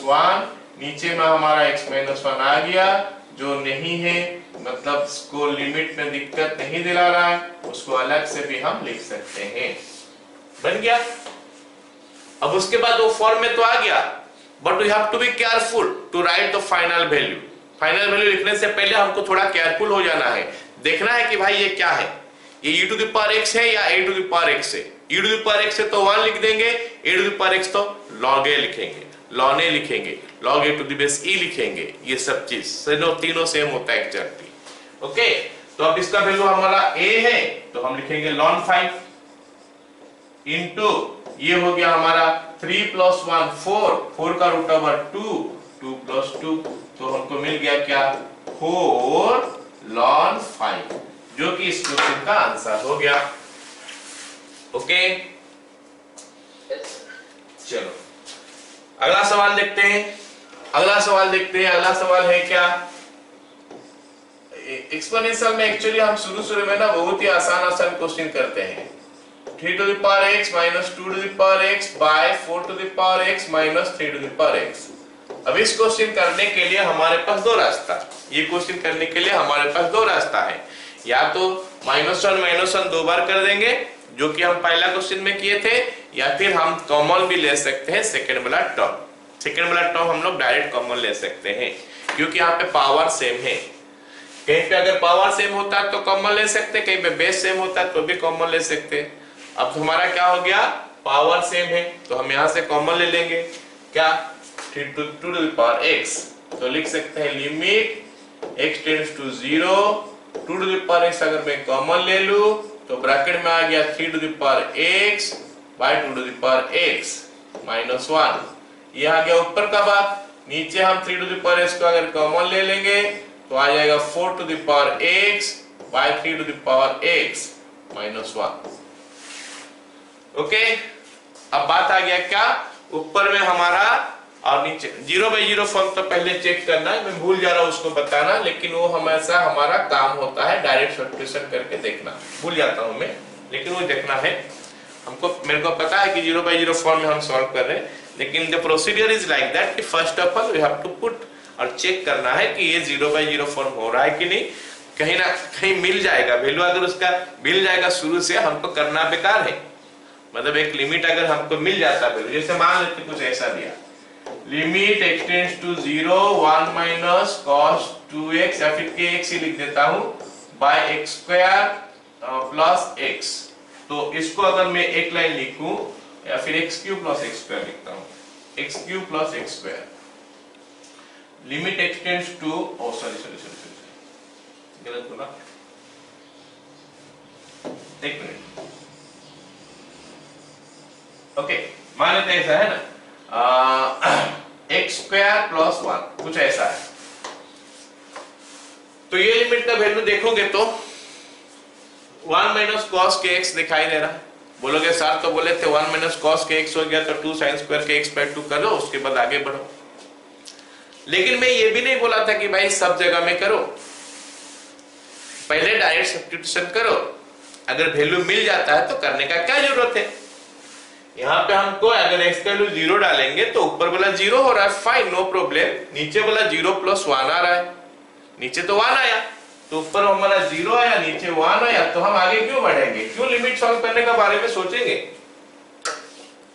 1। नीचे में हमारा x-1 आ गया, जो नहीं है मतलब इसको लिमिट में दिक्कत नहीं दिला रहा है, उसको अलग से भी हम लिख सकते हैं। बन गया। अब उसके बाद वो फॉर्म में तो आ गया, but we have to be careful to write the final value. Final value लिखने से पहले हमको थोड़ा केयरफुल हो जाना है, देखना है कि भाई ये क्या है, ये e⁻x है या a⁻x है। e⁻x है तो 1 लिख देंगे, a⁻x तो log a लिखेंगे, log a लिखेंगे, log a⁻e लिखेंगे। ये सब चीज तीनों सेम होता है एग्जैक्टली। ओके, तो अब इसका वैल्यू हमारा a है तो हम लिखेंगे ln 5 इनटू ये हो गया हमारा 3 + 1 4 का √2 2 + 2, तो हमको मिल गया क्या, 4 ln 5, जो कि इस क्वेश्चन का आंसर हो गया। ओके, चलो अगला सवाल देखते हैं। अगला सवाल है क्या, एक्सपोनेंशियल में एक्चुअली हम शुरू में ना बहुत ही आसान क्वेश्चन करते हैं। 3⁻x - 2⁻x bye 4⁻x - 3⁻x। अब इस क्वेश्चन करने के लिए हमारे पास दो रास्ता है। या तो -1 दो बार कर देंगे, जो कि हम पहला क्वेश्चन में किए थे, या फिर हम कॉमन भी ले सकते हैं सेकंड वाला टर्म हम लोग डायरेक्ट कॉमन ले सकते हैं, क्योंकि यहाँ पे पावर सेम है। कहीं पे अगर पावर सेम होता है तो कॉमन ले सकते, कहीं पे बेस सेम होता है तो भी कॉमन ले सकते। अब हमारा क्या हो गया, पावर सेम है तो हम यहाँ से कॉमन ले लेंगे क्या, 2⁻x। तो लिख सकते हैं limit x tends to 0, 2⁻x अगर मैं कॉमन ले लूं तो ब्रैकेट में आ गया 3⁻x बाय 2⁻x - 1। ये आ गया ऊपर का बात। नीचे हम 3⁻x को अगर कॉमन ले लेंगे तो आ जाएगा 4 to the power x by 3 to the power x minus 1। Okay, अब बात आ गया क्या, ऊपर में हमारा और नीचे 0/0 फॉर्म तो पहले चेक करना है, मैं भूल जा रहा हूं उसको बताना, लेकिन वो हमेशा हमारा काम होता है डायरेक्ट सब्स्टिट्यूशन करके देखना, भूल जाता हूं मैं, लेकिन वो देखना है हमको। मेरे को पता है कि 0/0 फॉर्म में हम सॉल्व कर रहे हैं, लेकिन the procedure is like that कि first of all we have to put और चेक करना है कि ये 0/0 फॉर्म हो रहा है कि नहीं, कहीं ना कहीं मिल जाएगा वैल्यू, अगर उसका मिल जाएगा शुरू से हमको करना बेकार है, मतलब एक लिमिट अगर हमको मिल जाता है, जैसे मान लेते कुछ ऐसा दिया, limit extends to 0 1 minus cos 2x या फिर kx ही लिख देता हूं by x square plus x, तो इसको अगर मैं एक लाइन लिखूं या फिर x cube plus x square लिखता हूं, x cube plus x square, limit extends to, oh sorry गलत बोला, एक मिनट, ओके मान लेते ऐसा है ना, एक्स स्क्वायर प्लस 1 कुछ ऐसा है, तो ये लिमिट का वैल्यू देखोगे तो 1 माइनस कॉस के एक्स दिखाई दे रहा है, बोलोगे सर तो बोले थे 1 माइनस कॉस के एक्स हो गया तो 2 साइन स्क्वायर के एक्स बाय 2 कर लो, उसके बाद आगे बढ़ो, लेकिन मैं ये भी नहीं बोला था कि भाई सब जगह में करो, पहले डायरेक्ट सब्स्टिट्यूशन करो, अगर वैल्यू मिल जाता है तो करने का क्या जरूरत है। यहाँ पे हमको अगर x का वैल्यू 0 डालेंगे तो ऊपर वाला 0 हो रहा है, फाइन नो प्रॉब्लम, नीचे वाला 0 प्लस 1 आ रहा है, नीचे तो 1 आया, तो ऊपर हमारा 0 आया, नीचे 1 आया, तो हम आगे क्यों बढ़ेंगे, क्यों लिमिट सॉल्व करने के बारे में सोचेंगे।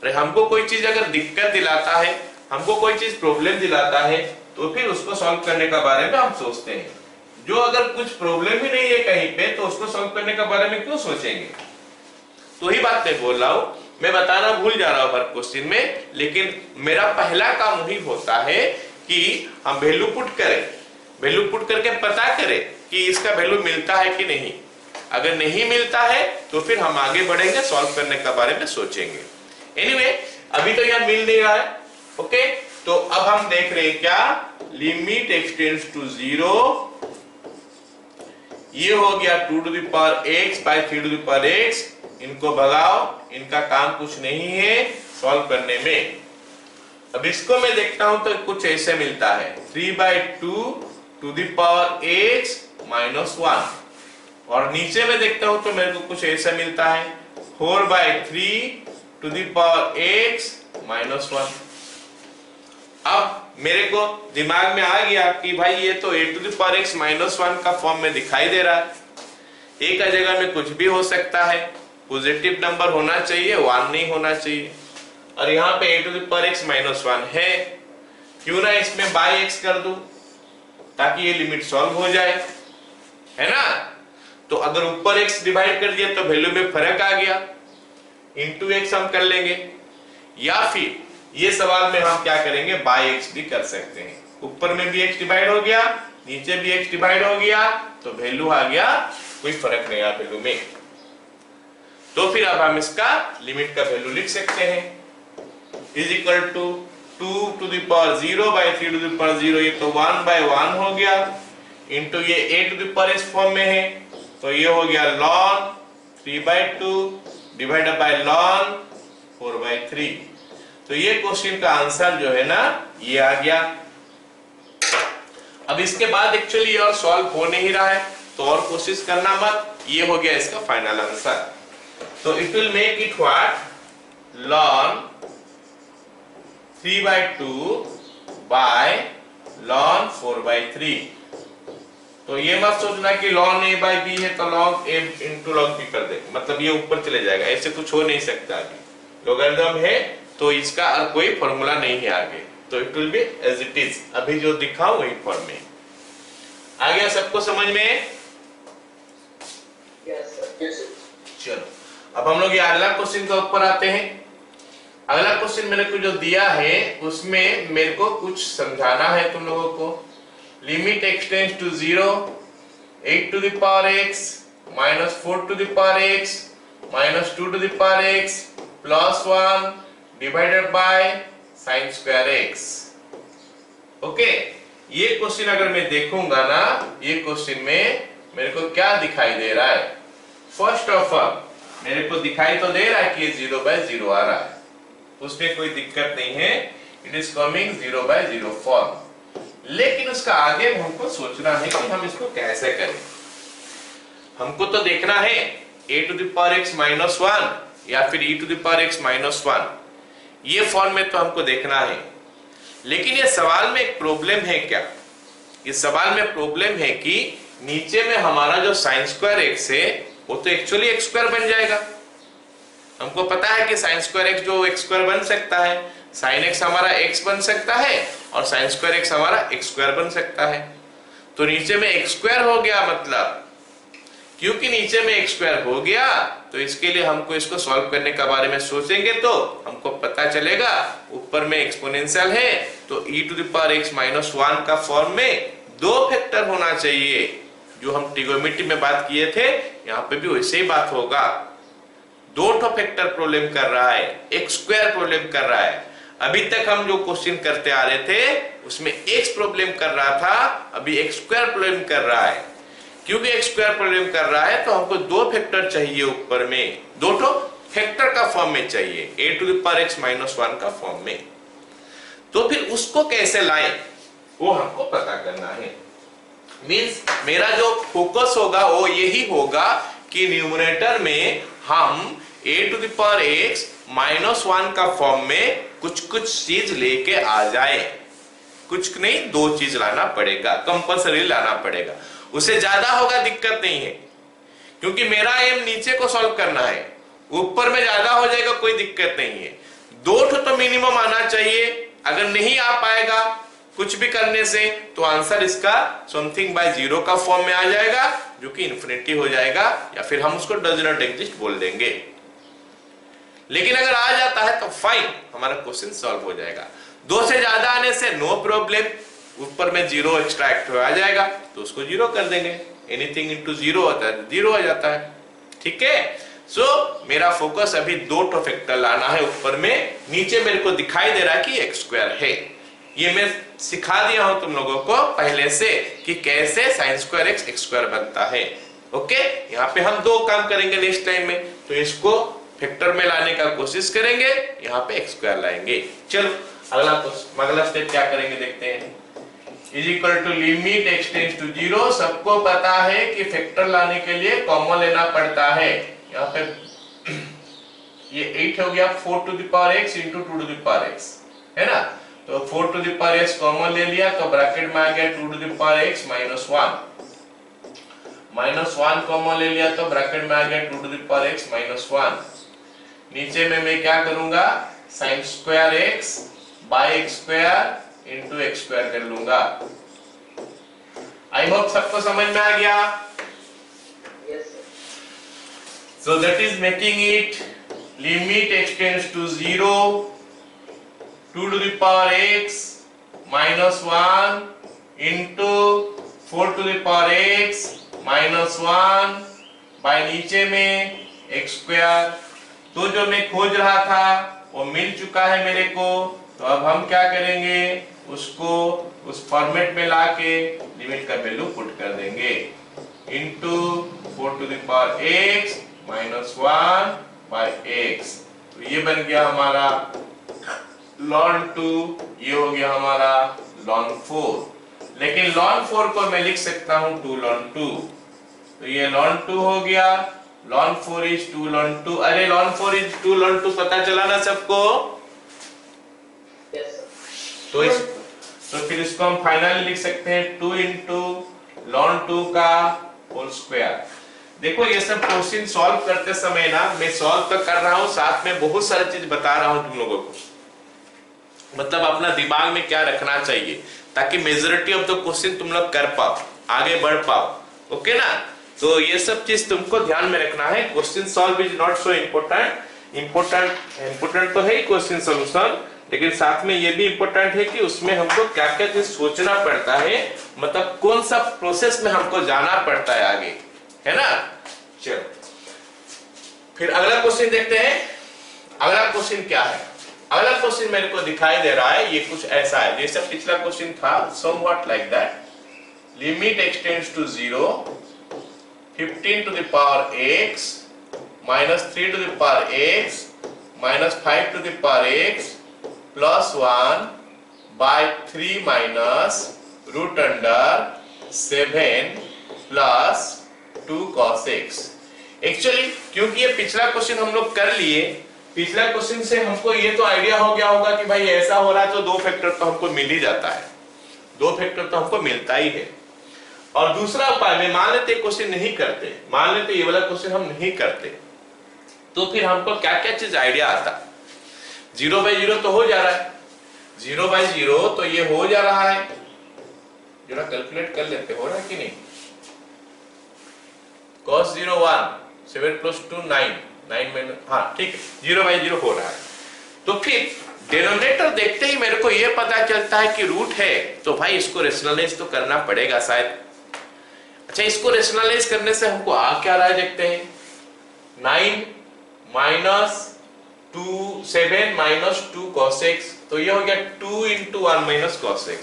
अरे हमको कोई चीज अगर दिक्कत दिलाता है, हमको कोई चीज प्रॉब्लम दिलाता है, तो फिर उसको सॉल्व करने के बारे में हम सोचते हैं, जो अगर कुछ प्रॉब्लम ही नहीं है कहीं पे तो उसको सॉल्व करने के बारे में क्यों सोचेंगे। तो ही बात मैं बोल रहा हूं, मैं बताना भूल जा रहा हूं हर क्वेश्चन में, लेकिन मेरा पहला काम वही होता है कि हम वैल्यू पुट करें, वैल्यू पुट करके पता करें कि इसका वैल्यू मिलता है कि नहीं, अगर नहीं मिलता है तो फिर हम आगे बढ़ेंगे, सॉल्व करने के बारे में सोचेंगे। एनीवे अभी तो यह मिल नहीं रहा है, ओके, तो अब हम देख रहे हैं क्या, लिमिट एक्सटेंड्स टू 0, ये हो गया 2 to the power x by 3 to the power x, इनको भगाओ, इनका काम कुछ नहीं है सॉल्व करने में। अब इसको मैं देखता हूं तो कुछ ऐसे मिलता है 3/2 to the power x minus 1, और नीचे में देखता हूं तो मेरे को कुछ ऐसा मिलता है 4/3 to the power x minus 1। अब मेरे को दिमाग में आ गया कि भाई ये तो a to the power x minus 1 का फॉर्म में दिखाई दे रहा है, a का जगह में कुछ भी हो सकता है, पॉजिटिव नंबर होना चाहिए, 1 नहीं होना चाहिए, और यहाँ पे a to the power x minus 1 है, क्यों ना इसमें बाय x कर दूं ताकि ये लिमिट सॉल्व हो जाए, है ना। तो अगर ऊपर x डिवाइड कर दिया तो वैल्यू में फर्क आ गया, इंटू x हम कर लेंगे, या फिर ये सवाल में हम क्या करेंगे, बाय x भी कर सकते हैं, ऊपर में भी x डिवाइड हो गया, नीचे भी x डिवाइड हो गया, तो वैल्यू आ गया, कोई फर्क नहीं आया वैल्यू में, तो फिर अब हम इसका लिमिट का वैल्यू लिख सकते हैं, is equal to 2 to the power 0 by 3 to the power 0, ये तो 1/1 हो गया, इंटू ये a to the power s form में है, तो ये हो गया ln 3/2 डिवाइडेड बाय ln 4/3। तो ये क्वेश्चन का आंसर जो है ना ये आ गया। अब इसके बाद एक्चुअली और सॉल्व हो नहीं रहा है तो और कोशिश करना मत, ये हो गया इसका फाइनल आंसर। तो it will make it what, ln 3/2 by ln 4/3। तो ये मत सोचना कि ln a/b है तो ln a into ln b कर दे, मतलब ये ऊपर चले जाएगा, ऐसे कुछ हो नहीं सकता। अभी लोगरिथम है तो इसका और कोई फॉर्मूला नहीं है आगे, तो it will be as it is, अभी जो दिखाऊं वही फॉर्म में। आ गया सबको समझ में? Yes sir. चलो अब हम लोग ये अगला क्वेश्चन के ऊपर आते हैं। अगला क्वेश्चन मेरे को जो दिया है उसमें मेरे को कुछ समझाना है तुम लोगों को। Limit extends to 0, 8 to the power x minus 4 to the power x minus 2 to the power x plus 1 divided by sine square x। Okay, ये क्वेश्चन अगर मैं देखूंगा ना, ये क्वेश्चन में मेरे को क्या दिखाई दे रहा है? फर्स्ट ऑफ ऑल मेरे को दिखाई तो दे रहा है कि ये 0/0 आ रहा है, उसमें कोई दिक्कत नहीं है, इट इज कमिंग 0/0 फॉर्म। लेकिन उसका आगे हमको सोचना है कि हम इसको कैसे करें। हमको तो देखना है a⁻x-1 या फिर e⁻x-1, ये फॉर्म में तो हमको देखना है। लेकिन ये सवाल में एक प्रॉब्लम है क्या? इस सवाल में प्रॉब्लम है कि नीचे में हमारा जो sin²x है वो तो एक्चुअली x² बन जाएगा। हमको पता है कि sin²x जो x² बन सकता है, sin x हमारा x बन सकता है और sin²x हमारा x² बन सकता है। तो नीचे में x² हो गया, मतलब क्योंकि नीचे में x² हो गया तो इसके लिए हमको इसको सॉल्व करने के बारे में सोचेंगे तो हमको पता चलेगा ऊपर में एक्सपोनेंशियल है तो e⁻x-1 का फॉर्म में 2 फैक्टर होना चाहिए। जो हम ट्रिगोनोमेट्री में बात किए थे यहाँ पे भी वैसे ही बात होगा। 2 फैक्टर प्रॉब्लम कर रहा है, x² प्रॉब्लम कर रहा है। अभी तक हम जो क्वेश्चन करते आ रहे थे उसमें x प्रॉब्लम कर रहा था, अभी x² प्रॉब्लम कर रहा है। क्योंकि x² प्रॉब्लम कर रहा है तो हमको 2 फैक्टर चाहिए ऊपर में, 2 फैक्टर का फॉर्म में चाहिए, a⁻x-1 का फॉर्म में। तो फिर उसको कैसे लाएं वो हमको पता करना है। मींस मेरा जो फोकस होगा वो यही होगा कि न्यूमरेटर में हम a⁻x-1 का फॉर्म में कुछ चीज लेके आ जाए। कुछ नहीं, 2 चीज लाना पड़ेगा, कंपल्सरी लाना पड़ेगा। उससे ज्यादा होगा दिक्कत नहीं है, क्योंकि मेरा एम नीचे को सॉल्व करना है। ऊपर में ज्यादा हो जाएगा कोई दिक्कत नहीं है। 2 तो मिनिमम आना चाहिए। अगर नहीं आ पाएगा कुछ भी करने से तो आंसर इसका समथिंग बाय 0 का फॉर्म में आ जाएगा, जो कि इन्फिनिटी हो जाएगा, या फिर हम उसको डज नॉट एग्जिस्ट बोल देंगे। लेकिन अगर आ जाता है तो फाइन, हमारा क्वेश्चन सॉल्व हो जाएगा। 2 से ज्यादा आने से नो प्रॉब्लम, ऊपर में 0 एक्सट्रैक्ट आ जाएगा तो उसको 0 कर देंगे। एनीथिंग इनटू 0 होता है 0 आ जाता है। ठीक है, सो मेरा फोकस अभी 2 फैक्टर लाना है ऊपर में। नीचे मेरे को दिखाई दे रहा है कि x² है। ये मैं सिखा दिया हूं तुम लोगों को पहले से कि कैसे sin²x x² बनता है। ओके, यहाँ पे हम 2 काम करेंगे नेक्स्ट टाइम में, तो इसको फैक्टर में लाने का कोशिश करेंगे, यहाँ पे x² लाएंगे। चलो अगला स्टेप क्या करेंगे देखते हैं। Is equal to limit x tends to 0। सबको पता है कि फैक्टर लाने के लिए कॉमन लेना पड़ता है। यहाँ पे ये 8 हो गया 4⁻x into 2⁻x, है ना। तो 4⁻x कॉमन ले लिया तो ब्रैकेट में आ गया 2⁻x-1, -1 कॉमन ले लिया तो ब्रैकेट में आ गया 2⁻x-1। नीचे में मैं क्या करूंगा, sin²x by x² into x² कर लूंगा। आई होप सबको समझ में आ गया। So that is making it limit x tends to 0, 2⁻x-1 into 4⁻x-1 by नीचे में x²। तो जो मैं खोज रहा था वो मिल चुका है मेरे को। तो अब हम क्या करेंगे, उसको उस फॉर्मेट में लाके लिमिट का वैल्यू पुट कर देंगे into 4⁻x-1 by x। तो ये बन गया हमारा ln 2, ये हो गया हमारा ln 4। लेकिन ln 4 को मैं लिख सकता हूं 2 ln 2। तो ये ln 2 हो गया, ln 4 is 2 ln 2। अरे ln 4 is 2 ln 2 पता चला ना सबको? तो फिर इसको हम फाइनली लिख सकते हैं 2 into ln 2 का होल स्क्वायर। देखो ये सब क्वेश्चन सॉल्व करते समय ना मैं सॉल्व तो कर रहा हूँ, साथ में बहुत सारी चीज बता रहा हूँ तुम लोगों को। मतलब अपना दिमाग में क्या रखना चाहिए ताकि मेजॉरिटी ऑफ द क्वेश्चन तुम लोग कर पाओ, आगे बढ़ पाओ। ओके ना, तो ये सब चीज तुमको ध्यान में रखना है। Question solve is not so important तो है ही क्वेश्चन सॉल्यूशन, लेकिन साथ में ये भी इम्पोर्टेंट है कि उसमें हमको क्या क्या चीज सोचना पड़ता है, मतलब कौन सा प्रोसेस में हमको जाना पड़ता है आगे, है ना। चलो फिर अगला क्वेश्चन देखते हैं। अगला क्वेश्चन क्या है, अगला क्वेश्चन मेरे को दिखाई दे रहा है, ये कुछ ऐसा है जैसे पिछला क्वेश्चन था, somewhat like that. Limit extends to 0, 15 to the power x minus 3 to the power x minus 5 to the power x plus 1 by 3 minus root under 7 plus 2 cos x. Actually क्योंकि ये पिछला क्वेश्चन हम लोग कर लिए, पिछला क्वेश्चन से हमको ये तो आइडिया हो गया होगा कि भाई ऐसा हो रहा है तो 2 फैक्टर तो हमको मिल ही जाता है, 2 फैक्टर तो हमको मिलता ही है। और दूसरा उपाय में मान लेते क्वेश्चन नहीं करते, मान लेते ये वाला क्वेश्चन हम नहीं करते, तो फिर हमको क्या क्या चीज आइडिया आता। 0/0 तो हो जा रहा है, 0/0 तो ये हो जा रहा है, जरा कैलकुलेट कर लेते, हो रहा है कि नहीं। cos 0 1, 7 + 2 9, 9 में, हाँ ठीक है, 0/0 हो रहा है। तो फिर डिनोमिनेटर देखते ही मेरे को ये पता चलता है कि रूट है, तो भाई इसको रेशनलाइज तो करना पड़ेगा शायद। अच्छा, इसको रेशनलाइज करने से हमको आ क्या रहा है देखते हैं। 9 - 2 7 - 2 cos x, तो ये हो गया 2 × 1 - cos x।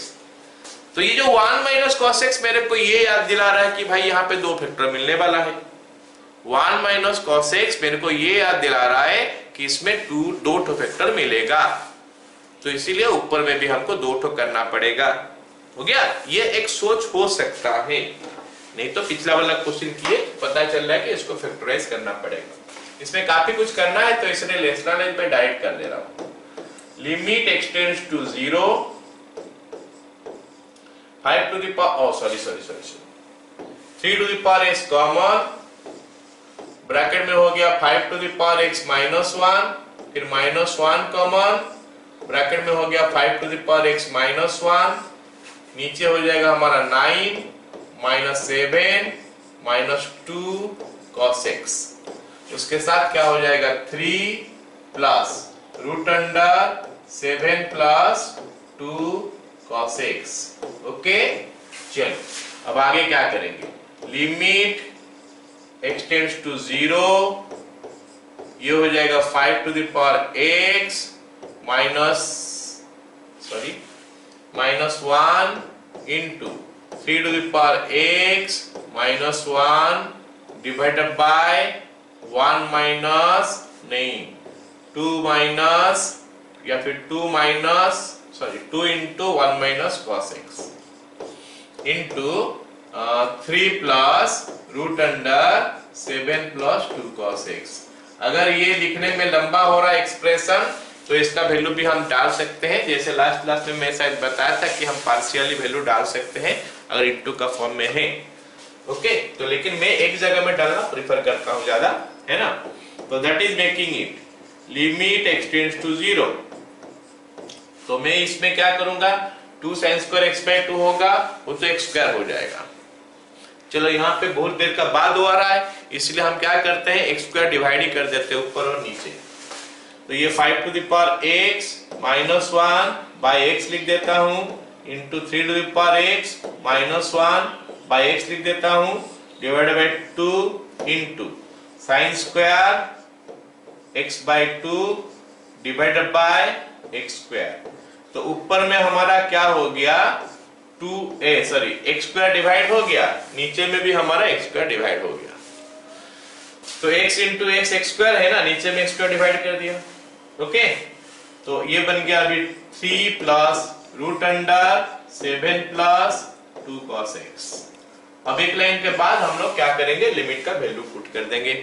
तो ये जो 1 - cos x मेरे को ये याद दिला रहा है कि भाई यहाँ पे 2 फैक्टर मिलने वाला है। 1 - cos x मेरे को ये याद दिला रहा है कि इसमें 2 फैक्टर मिलेगा, तो इसीलिए ऊपर में भी हमको 2 करना पड़ेगा। हो गया, ये एक सोच हो सकता है, नहीं तो पिछला वाला क्वेश्चन किए पता चल रहा है कि इसको फैक्टराइज करना पड़ेगा। इसमें काफी कुछ करना है, तो इसलिए रेशनलाइज में डायरेक्ट कर दे रहा हूं। Limit extends to 0, 5 to the power, sorry 3 to the power x common, bracket में हो गया 5 to the power x -1, फिर -1 कॉमन, ब्रैकेट में हो गया 5 to the power x -1, नीचे हो जाएगा हमारा 9 -7 -2 cos x, उसके साथ क्या हो जाएगा 3 plus root under 7 plus 2 cos x। Okay, चलो अब आगे क्या करेंगे। लिमिट एक्सटेंड्स टू 0, ये हो जाएगा 5 to the power x -1 into 3 to the power x -1 divided by 1 minus नहीं 2 minus या फिर 2 into 1 minus cos x into 3 plus root under 7 plus 2 cos x। अगर ये लिखने में लंबा हो रहा है एक्सप्रेशन, तो इसका वैल्यू भी हम डाल सकते हैं, जैसे लास्ट क्लास में मैं शायद बताया था कि हम पार्शियली वैल्यू डाल सकते हैं अगर इनटू का फॉर्म में है। ओके, तो लेकिन मैं एक जगह में डालना प्रेफर करता हूं ज्यादा, है ना। तो that is making it limit extends to 0। तो मैं इसमें क्या करूंगा, 2 sin² x/2 होगा, वो तो x² हो जाएगा। चलो यहाँ पे बहुत देर का बाद हो रहा है, इसलिए हम क्या करते हैं x² डिवाइड ही कर देते हैं ऊपर और नीचे। तो ये 5 to the power x -1 by x लिख देता हूं, into 3 to the power x -1 by x लिख देता हूं, divided by 2 into sin² x/2 divided by x²। तो ऊपर में हमारा क्या हो गया x² डिवाइड हो गया, नीचे में भी हमारा x² डिवाइड हो गया। तो x into x x² है ना, नीचे में x² डिवाइड कर दिया। ओके, तो ये बन गया अभी 3 plus root under 7 plus 2 cos x। अब एक लाइन के बाद हम लोग क्या करेंगे, लिमिट का वैल्यू पुट कर देंगे।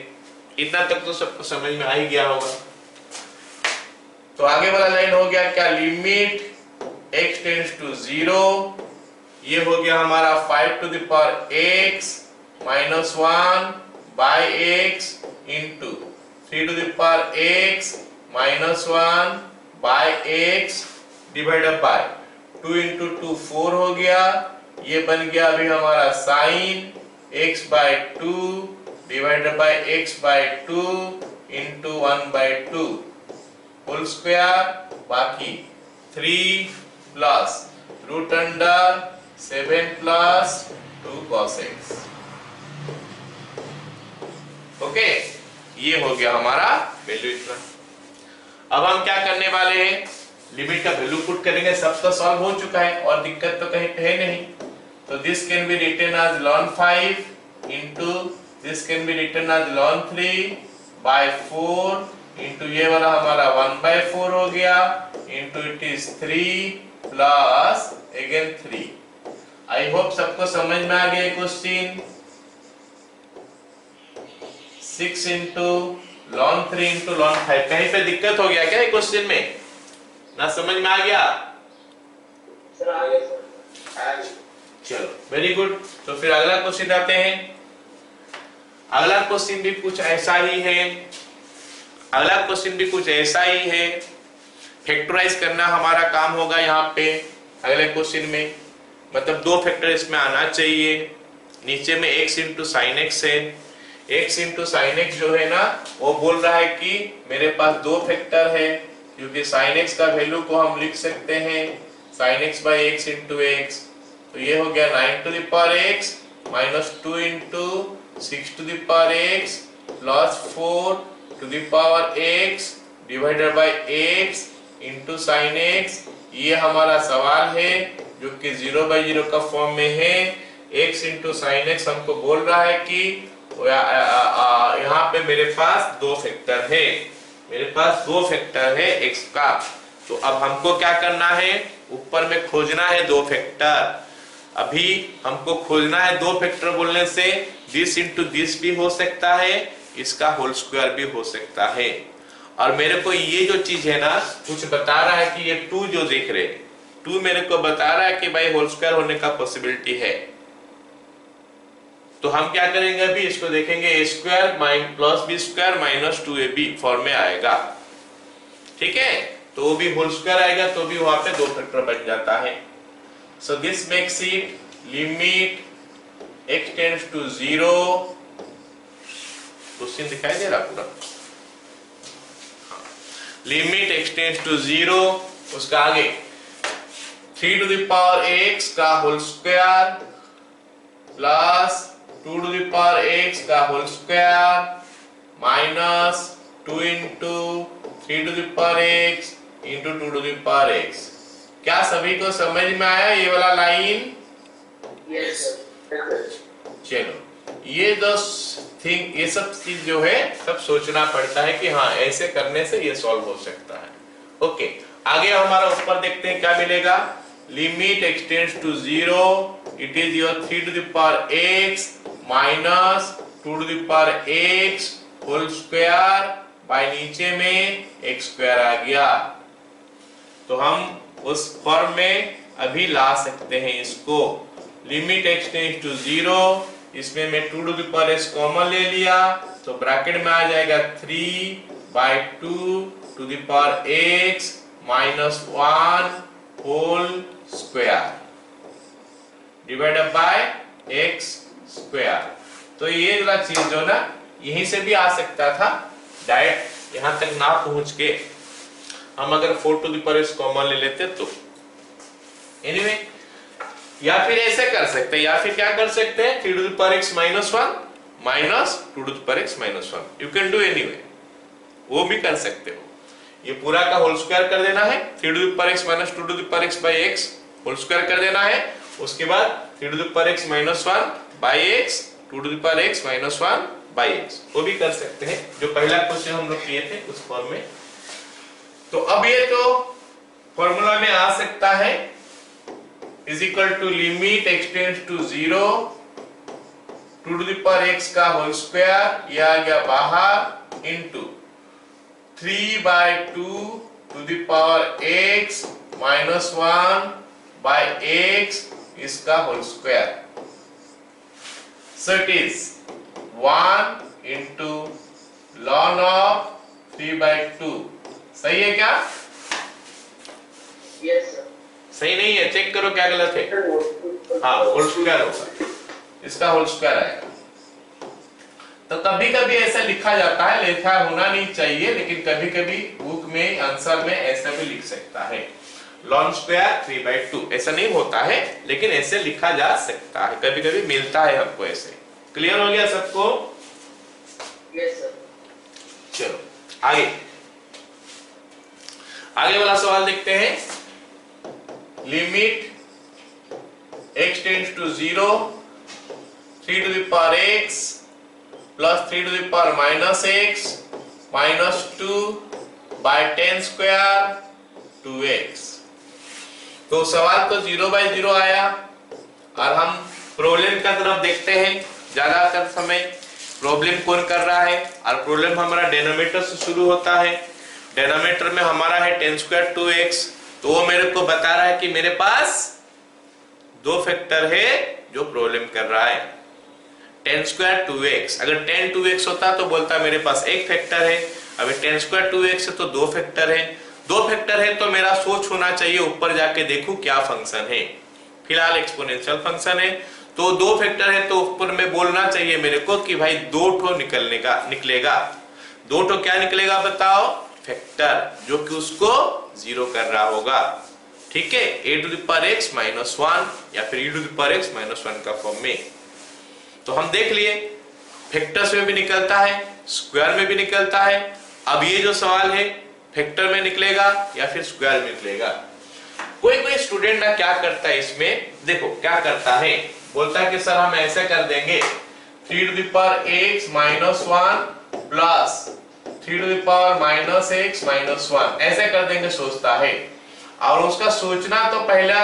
इतना तक तो सबको समझ में आ ही गया होगा। तो आगे वाला लाइन हो गया क्या, लिमिट x टेंड्स टू 0, ये हो गया हमारा 5 to the power x -1 by x into 3 to the power x -1 by x divided by 2 into 2 4 हो गया। ये बन गया अभी हमारा sin x/2 divided by x/2 into 1/2 whole square, बाकी 3 plus root under 7 plus 2 cos x। Okay, ये हो गया हमारा वैल्यू इतना। अब हम क्या करने वाले हैं, लिमिट का वैल्यू पुट करेंगे। सब तो सॉल्व हो चुका है और दिक्कत तो कहीं पे है नहीं। तो this can be written as ln 5 into this can be written as ln 3 by 4 into ये वाला हमारा 1/4 हो गया into it is 3 plus again 3। I hope सबको समझ में आ गया question. 6 into ln 3 into ln 5। कहीं पे दिक्कत हो गया क्या क्वेश्चन में, ना समझ में आ गया? सर आगे सर। चलो वेरी गुड। तो फिर अगला क्वेश्चन आते हैं। अगला क्वेश्चन भी कुछ ऐसा ही है। अगला क्वेश्चन भी कुछ ऐसा ही है। फैक्टराइज करना हमारा काम होगा यहाँ पे अगले क्वेश्चन में। मतलब 2 फैक्टर इसमें आना चाहिए। नीचे में x इंटू साइन एक्स है। x इंटू साइन एक्स जो है ना, वो बोल रहा है कि मेरे पास 2 फैक्टर है, क्योंकि साइन एक्स का वैल्यू को हम लिख सकते हैं sine x by x into x. तो ये हो गया 9 to the power x minus 2 into 6 to the power x plus 4 to the power x divided by x into sine x. ये हमारा सवाल है जो कि 0/0 का फॉर्म में है। x इंटू साइन एक्स हमको बोल रहा है कि यहाँ पे मेरे पास 2 फैक्टर है। मेरे पास 2 फैक्टर है x का। तो अब हमको क्या करना है, ऊपर में खोजना है 2 फैक्टर। अभी हमको खोजना है 2 फैक्टर बोलने से दिस इंटू दिस भी हो सकता है, इसका होल स्क्वायर भी हो सकता है। और मेरे को ये जो चीज है ना, कुछ बता रहा है कि ये 2 जो देख रहे 2 मेरे को बता रहा है कि भाई होल स्क्वायर होने का पॉसिबिलिटी है। तो हम क्या करेंगे, अभी इसको देखेंगे a square plus b square minus 2ab form में आएगा। ठीक है, तो वो भी होल स्क्वायर आएगा, तो भी वहां पे 2 फैक्टर बन जाता है। So this makes it limit x tends to 0। Question दिखाई दे रहा पूरा? लिमिट x टेंड्स टू 0, उसका आगे 3 टू द पावर x का whole square plus 2 to the power x का whole square minus 2 into 3 to the power x into 2 to the power x। क्या सभी को समझ में आया ये वाला लाइन? Yes sir. चलो, ये जो थिंग, ये सब चीज जो है सब सोचना पड़ता है कि हाँ ऐसे करने से ये सॉल्व हो सकता है। ओके, आगे हमारा ऊपर देखते हैं क्या मिलेगा। Limit x tends to 0, it is your 3 to the power x minus 2 to the power x whole square by नीचे में x स्क्वायर आ गया। तो हम उस फॉर्म में अभी ला सकते हैं इसको। लिमिट x टेंड्स टू 0, इसमें मैं 2 to the power x common ले लिया, तो ब्रैकेट में आ जाएगा 3/2 to the power x minus 1 whole square divided by x square. तो ये वाला चीज जो ना यहीं से भी आ सकता था, डायरेक्ट यहां तक ना पहुंच के हम अगर 4 to the power x common ले लेते तो। एनीवे, या फिर ऐसे कर सकते हैं, या फिर क्या कर सकते हैं 3 to the power x minus 1 minus 2 to the power x minus 1। You can do anyway, वो भी कर सकते हो। ये पूरा का होल स्क्वायर कर देना है, 3 to the power x minus 2 to the power x by x whole square कर देना है। उसके बाद 3 to the power x minus 1 by x 2 to the power x minus 1 by x, वो भी कर सकते हैं जो पहला क्वेश्चन हम लोग किए थे उस फॉर्म में। तो अब ये तो फॉर्मूला में आ सकता है is equal to limit x tends to 0 2 to the power x का होल स्क्वायर, ये आ गया बाहर, into 3/2 to the power x minus 1 by x इसका whole square. So it is 1 into ln of 3/2। सही है क्या? Yes sir. सही नहीं है, चेक करो क्या गलत है। हाँ, होल स्क्वायर होगा, इसका होल स्क्वायर आएगा। तो कभी कभी ऐसा लिखा जाता है, लिखा होना नहीं चाहिए, लेकिन कभी कभी बुक में आंसर में ऐसा भी लिख सकता है ln स्क्वायर 3/2। ऐसा नहीं होता है, लेकिन ऐसे लिखा जा सकता है, कभी कभी मिलता है हमको ऐसे। क्लियर हो गया सबको? Yes sir. चलो आगे। आगे वाला सवाल देखते हैं। Limit x tends to 0 3 to the power x plus 3 to the power minus x minus 2 by 10 square 2x। तो सवाल तो 0/0 आया और हम प्रॉब्लम का तरफ देखते हैं। ज्यादातर समय प्रॉब्लम कौन कर रहा है, और प्रॉब्लम हमारा डिनोमिनेटर से शुरू होता है। डिनोमिनेटर में हमारा है 10 square 2x, तो वो मेरे को बता रहा है कि मेरे पास दो फैक्टर है जो प्रॉब्लम कर रहा है। 10 square 2x, अगर 10 2x होता तो बोलता मेरे पास एक फैक्टर है। अभी 10 square 2x है तो दो फैक्टर है। दो फैक्टर है तो मेरा सोच होना चाहिए ऊपर जाके देखूं क्या फंक्शन है। फिलहाल एक्सपोनेंशियल फंक्शन है, तो दो फैक्टर है तो ऊपर में बोलना चाहिए मेरे को कि भाई दो ठो निकलेगा। दो ठो क्या निकलेगा बताओ? फैक्टर, जो कि उसको जीरो कर रहा होगा। ठीक है, a to the power x minus 1 या फिर e to the power x minus 1 का फॉर्म में। तो हम देख लिए फैक्टर्स में भी निकलता है, स्क्वायर में भी निकलता है। अब ये जो सवाल है फैक्टर में निकलेगा या फिर स्क्वायर में निकलेगा। कोई स्टूडेंट ना क्या करता है इसमें, देखो क्या करता है, बोलता है कि सर हम ऐसे कर देंगे 3 to the power x minus 1 plus 3 to the power minus x minus 1 ऐसे कर देंगे सोचता है। और उसका सोचना तो पहला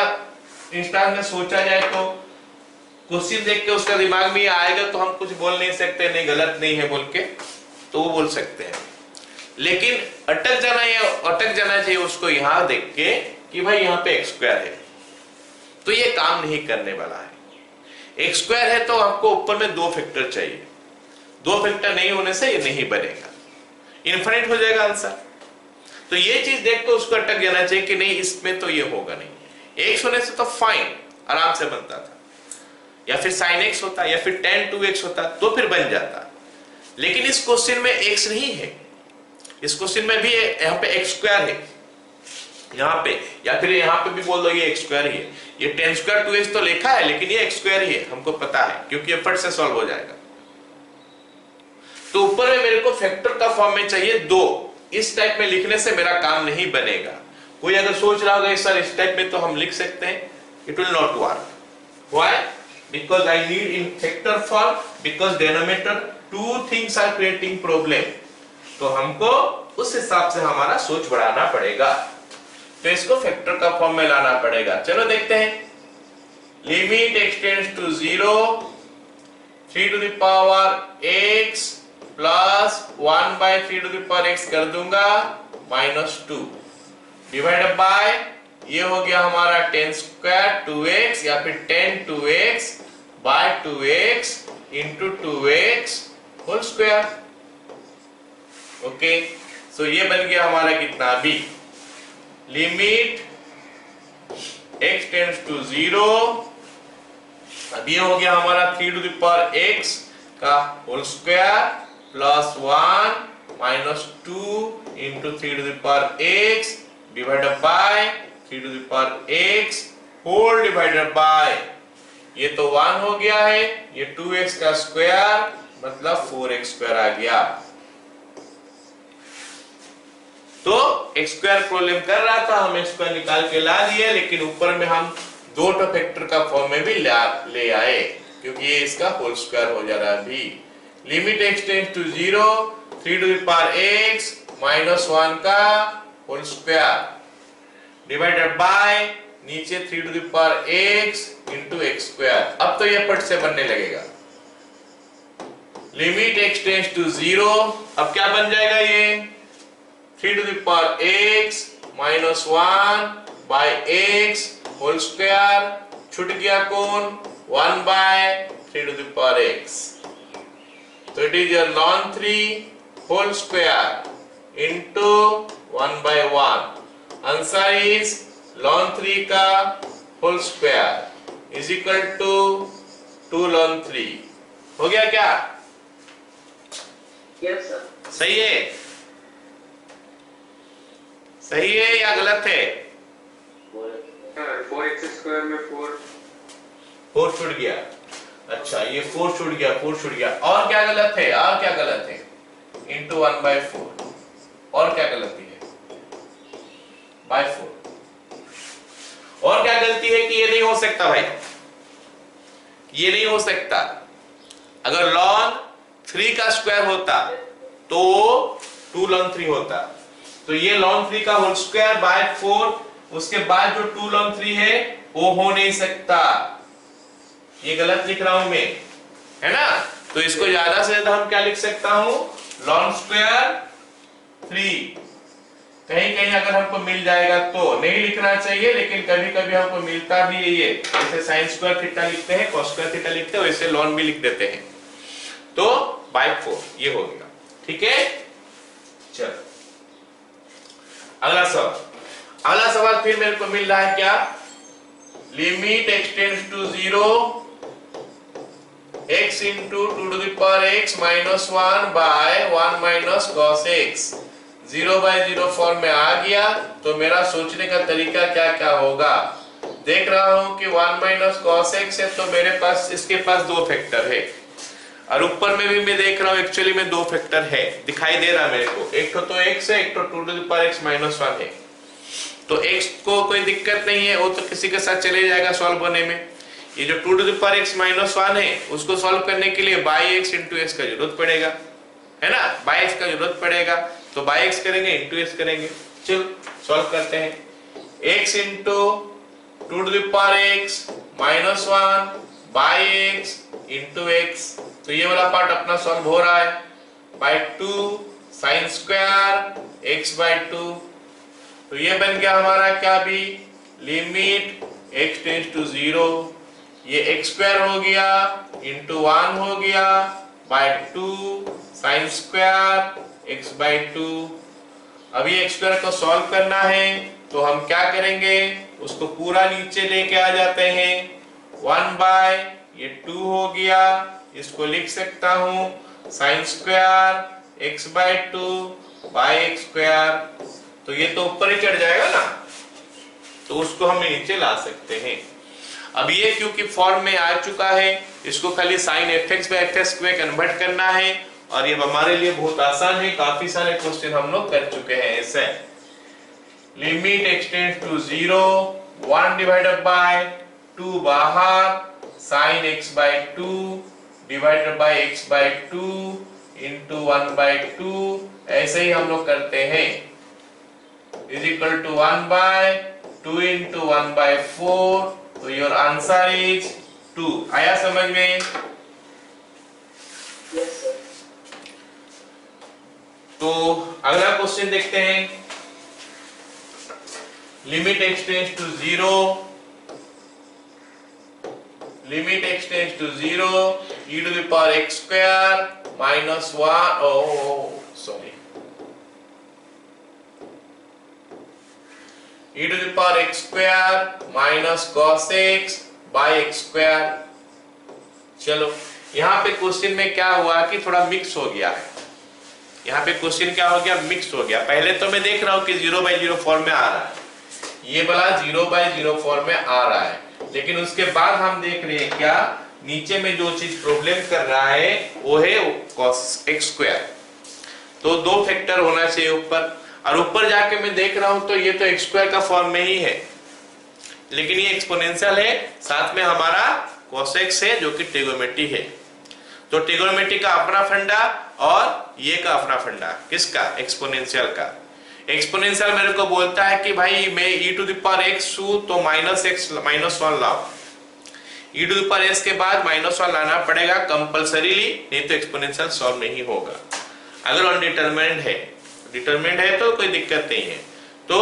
इंस्टेंट में सोचा जाए तो क्वेश्चन देख के उसका दिमाग में आएगा तो हम कुछ बोल नहीं सकते, नहीं गलत नहीं है बोल के, तो वो बोल सकते हैं। लेकिन अटक जाना चाहिए उसको यहाँ देख के कि भाई यहाँ पे x स्क्वायर है, तो ये काम नहीं करने वाला है। x स्क्वायर है तो आपको ऊपर में दो फैक्टर चाहिए। दो फैक्टर नहीं होने से ये नहीं बनेगा, इनफिनिट हो जाएगा आंसर। तो ये चीज देख के उसको अटक जाना चाहिए कि नहीं इसमें तो ये होगा नहीं। x होने से तो फाइन आराम से बनता था, या फिर sin x होता या फिर tan 2x होता तो फिर बन जाता। लेकिन इस क्वेश्चन में x नहीं है, इस क्वेश्चन में भी यहाँ पे x स्क्वायर है यहाँ पे, या फिर यहाँ पे भी बोल दो ये x स्क्वायर ही है। ये 10 square 2x तो लिखा है लेकिन ये x स्क्वायर ही है, हमको पता है क्योंकि ये फट से सॉल्व हो जाएगा। तो ऊपर में मेरे को फैक्टर का फॉर्म में चाहिए दो। इस टाइप में लिखने से मेरा काम नहीं बनेगा। कोई अगर सोच रहा होगा सर इस टाइप में तो हम लिख सकते हैं, it will not work. Why? Because I need in factor form, because denominator two things are creating problem. तो हमको उस हिसाब से हमारा सोच बढ़ाना पड़ेगा, तो इसको फैक्टर का फॉर्म में लाना पड़ेगा। चलो देखते हैं। Limit x tends to 0 3 to the power x plus 1 by 3 to the power x कर दूंगा -2 डिवाइडेड बाय ये हो गया हमारा 10 square 2x या फिर 10 2x by 2x into 2x whole square. Okay, so ये बन गया हमारा कितना भी, लिमिट x टेंड्स टू 0, अब ये हो गया हमारा 3 to the power x का whole square plus 1 minus 2 into 3 to the power x divided by 3 to the power x whole divided by, ये तो 1 हो गया है, ये 2x का स्क्वायर मतलब 4x स्क्वायर आ गया। तो x स्क्वायर प्रॉब्लम कर रहा था, हम x स्क्वायर निकाल के ला लिए, लेकिन ऊपर में हम दो फैक्टर का फॉर्म में भी ले आए क्योंकि ये इसका होल स्क्वायर हो जा रहा है अभी। Limit x tends to 0 3 to the power x minus 1 का होल स्क्वायर डिवाइडेड बाय नीचे 3 to the power x into x square. अब तो ये पट से बनने लगेगा। लिमिट x टेंड्स टू 0, अब क्या बन जाएगा ये 3 to the power x minus 1 by x whole square, छूट गया कौन 1 by 3 to the power x, so it is your ln 3 whole square into 1 by 1. Answer is ln 3 का whole square is equal to 2 ln 3। हो गया क्या? Yes sir. सही है? सही है या गलत है? 4x स्क्वायर में 4 छूट गया। अच्छा, ये 4 छूट गया। और क्या गलत है? Into 1 by 4। और क्या गलती है? सकता भाई, ये नहीं हो सकता। अगर ln 3 का स्क्वायर होता तो 2 ln 3 होता, तो ये ln 3 का होल स्क्वायर बाय 4, उसके बाद जो 2 ln 3 है वो हो नहीं सकता, ये गलत लिख रहा हूं मैं, है ना। तो इसको ज्यादा से ज्यादा हम क्या लिख सकता हूं, ln स्क्वायर 3। कहीं कहीं अगर हमको मिल जाएगा तो नहीं लिखना चाहिए, लेकिन कभी कभी हमको मिलता भी है ये, जैसे साइन स्क्वायर थीटा लिखते हैं, कॉस स्क्वायर थीटा लिखते हैं, वैसे ln भी लिख देते हैं। तो बाय 4 ये हो गया, ठीक है। चलो अगला सवाल फिर मेरे को मिल रहा है क्या, limit extends to 0 x into 2 to the power x minus 1 by 1 minus cos x 0/0 form में आ गया। तो मेरा सोचने का तरीका क्या क्या होगा, देख रहा हूं कि 1 minus cos x है, तो मेरे पास इसके पास दो फैक्टर है, और ऊपर में भी मैं देख रहा हूं एक्चुअली में दो फैक्टर है, दिखाई दे रहा मेरे को, एक तो x है, एक तो 2 to the power x minus 1 है। तो x को कोई दिक्कत नहीं है, वो तो किसी के साथ चले जाएगा सॉल्व होने में। ये जो 2 to the power x minus 1 है, उसको सॉल्व करने के लिए by x into x का जरूरत पड़ेगा, है ना, by x का जरूरत पड़ेगा, तो by x करेंगे into x करेंगे। चलो सॉल्व करते हैं, x into 2 to the power x minus 1 by x into x, तो ये वाला पार्ट अपना सॉल्व हो रहा है, by 2 sin square x by 2, तो ये बन गया हमारा क्या भी, लिमिट x टेंड्स टू 0, ये x स्क्वायर हो गया इंटू 1 हो गया by 2 sine square x by 2। अभी x स्क्वायर को सॉल्व करना है, तो हम क्या करेंगे, उसको पूरा नीचे लेके आ जाते हैं, 1 बाय ये 2 हो गया, इसको लिख सकता हूं sine square x by 2 by x square, तो ये तो ऊपर ही चढ़ जाएगा ना, तो उसको हम नीचे ला सकते हैं। अब ये क्योंकि फॉर्म में आ चुका है, इसको खाली sin fx by fx में कन्वर्ट करना है, और ये हमारे लिए बहुत आसान है, काफी सारे क्वेश्चन हम लोग कर चुके हैं ऐसे। Limit extends to 0, 1 divided by 2 बाहर, sin x by 2 divided by x by 2 into 1 by 2, ऐसे ही हम लोग करते हैं, is equal to 1 by 2 into 1 by 4, तो योर आंसर इज 2। आया समझ में? Yes, sir. तो अगला क्वेश्चन देखते हैं, limit extends to 0, limit extends to 0 e to the power x square minus 1, sorry, e to the power x square minus cos x by x square। चलो यहाँ पे क्वेश्चन में क्या हुआ कि थोड़ा मिक्स हो गया है, यहाँ पे क्वेश्चन क्या हो गया, मिक्स हो गया। पहले तो मैं देख रहा हूँ कि 0/0 फॉर्म में आ रहा है, ये वाला 0/0 फॉर्म में आ रहा है, लेकिन उसके बाद हम देख रहे हैं क्या, नीचे में जो चीज प्रॉब्लम कर रहा है वो है cos x स्क्वायर, तो दो फैक्टर होना चाहिए ऊपर, और ऊपर जाके मैं देख रहा हूं तो ये तो x स्क्वायर का फॉर्म में ही है, लेकिन ये एक्सपोनेंशियल है, साथ में हमारा cos x है जो कि ट्रिगोनोमेट्री है। तो ट्रिगोनोमेट्री का अपना फंडा और ये का अपना फंडा, किसका, एक्सपोनेंशियल का। एक्सपोनेंशियल मेरे को बोलता है कि भाई मैं e to the power x हूं तो -1 लाओ, e to the power s के बाद -1 लाना पड़ेगा कंपलसरीली, नहीं तो एक्सपोनेंशियल सॉल्व नहीं होगा। अगर अनडिटरमिनेंट है, डिटरमिनेंट है तो कोई दिक्कत नहीं है। तो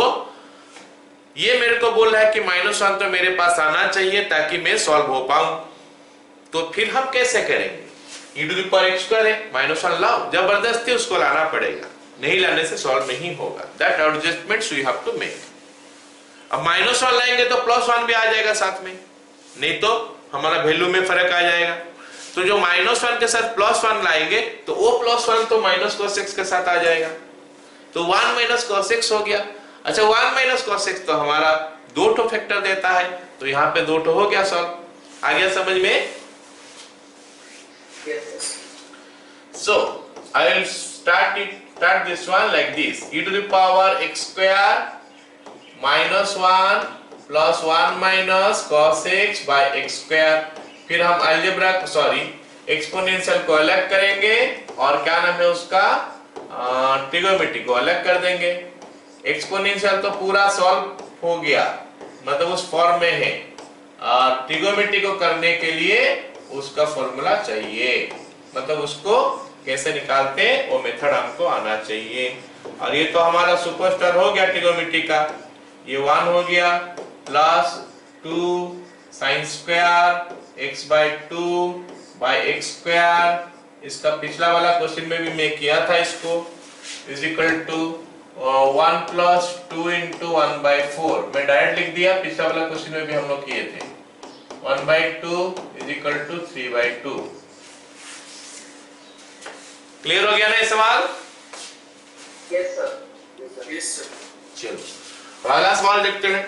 ये मेरे को बोल रहा है कि -1 तो मेरे पास आना चाहिए ताकि मैं सॉल्व हो पाऊं, तो फिर हम कैसे करेंगे, e to the power x square है, -1 लाओ, जबरदस्ती उसको लाना पड़ेगा, नहीं लाने से सॉल्व नहीं होगा। That adjustments we have to make. अब -1 लाएंगे तो +1 भी आ जाएगा साथ में, नहीं तो हमारा वैल्यू में फर्क आ जाएगा। तो जो -1 के साथ +1 लाएंगे तो वो +1 तो -cos x के साथ आ जाएगा, तो 1 - cos x हो गया। अच्छा 1 - cos x तो हमारा 2 ठो फैक्टर देता है, तो यहाँ पे 2 ठो हो गया सॉल्व। आ गया समझ में? Yes, sir. So I will start this one like this, e to the power x square -1 plus 1 minus cos x by x square. फिर हम अलजेब्रा एक्सपोनेंशियल को अलग करेंगे और क्या नाम है उसका ट्रिगोनोमेट्री को अलग कर देंगे। एक्सपोनेंशियल तो पूरा सॉल्व हो गया, मतलब उस फॉर्म में है। ट्रिगोनोमेट्री को करने के लिए उसका फॉर्मूला चाहिए, मतलब उसको कैसे निकालते हैं वो मेथड हमको आना चाहिए। और ये तो हमारा सुपरस्टार हो गया ट्रिगोनोमेट्री का, ये 1 हो गया plus 2 sin square x by 2 by x square. इसका पिछला वाला क्वेश्चन में भी मैं किया था इसको, is equal to 1 plus 2 into 1 by 4 मैं डायरेक्ट लिख दिया। पिछला वाला क्वेश्चन में भी हम लोग किए थे 1 by 2 is equal to 3 by 2। Clear हो गया ना ये सवाल? Yes sir. Yes sir. चलो अगला सवाल देखते हैं।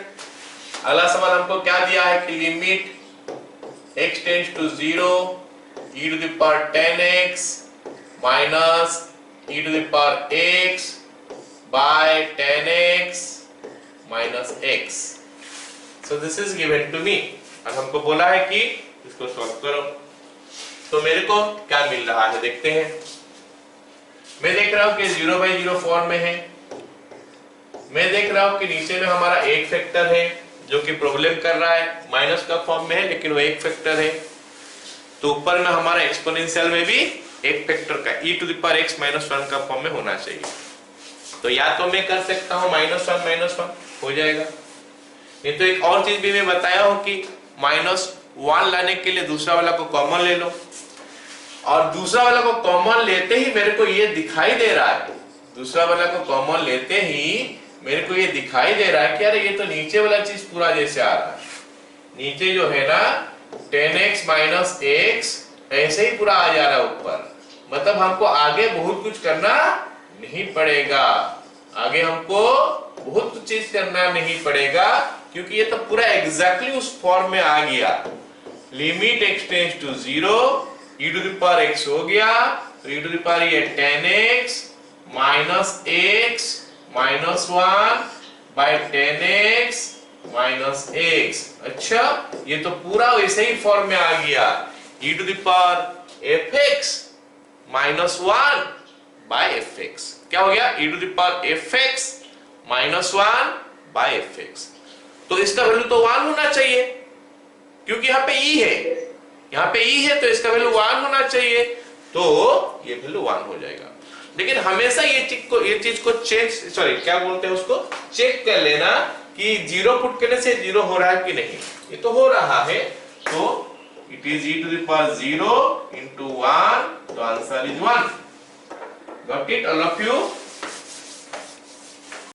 अगला सवाल हमको क्या दिया है कि limit x tends to 0 e to the power 10x minus e to the power x by 10x minus x। So this is given to me और हमको बोला है कि इसको सॉल्व करो। तो मेरे को क्या मिल रहा है देखते हैं। मैं देख रहा हूं कि 0 बाई 0 फॉर्म में है। मैं देख रहा हूं कि नीचे में हमारा एक फैक्टर है जो कि प्रॉब्लम कर रहा है, माइनस का फॉर्म में है लेकिन वो एक फैक्टर है। तो ऊपर में हमारा एक्सपोनेंशियल में भी एक फैक्टर का e to the power x minus 1 का फॉर्म में होना चाहिए। तो या तो मैं कर सकता हूं -1 हो जाएगा, नहीं तो एक और चीज भी मैं बताया हूं कि -1 लाने के लिए दूसरा वाला को कॉमन ले लो, और दूसरा वाला को कॉमन लेते ही मेरे को ये दिखाई दे रहा है, दूसरा वाला को कॉमन लेते ही मेरे को ये दिखाई दे रहा है कि अरे ये तो नीचे वाला चीज पूरा जैसे आ रहा है। नीचे जो है ना 10x माइनस x ऐसे ही पूरा आ जा रहा है ऊपर, मतलब हमको आगे बहुत कुछ करना नहीं पड़ेगा, आगे हमको बहुत कुछ चीज करना नहीं पड़ेगा क्योंकि ये तो पूरा एग्जैक्टली उस फॉर्म में आ गया। Limit x tends to 0 e to the power x हो गया, तो e टू द पावर ये 10x minus x minus 1 by 10x minus x। अच्छा ये तो पूरा वैसे ही फॉर्म में आ गया, e to the power fx minus 1 by fx। क्या हो गया e to the power fx minus 1 by fx। तो इसका वैल्यू तो 1 होना चाहिए क्योंकि यहाँ पे e है, यहाँ पे e है तो इसका वैल्यू 1 होना चाहिए, तो ये वैल्यू 1 हो जाएगा। लेकिन हमेशा ये चीज को क्या बोलते हैं उसको चेक कर लेना कि 0 पुट करने से 0 हो रहा है कि नहीं। ये तो हो रहा है, तो it is e to the power 0 into 1, तो answer is 1। Got it all of you?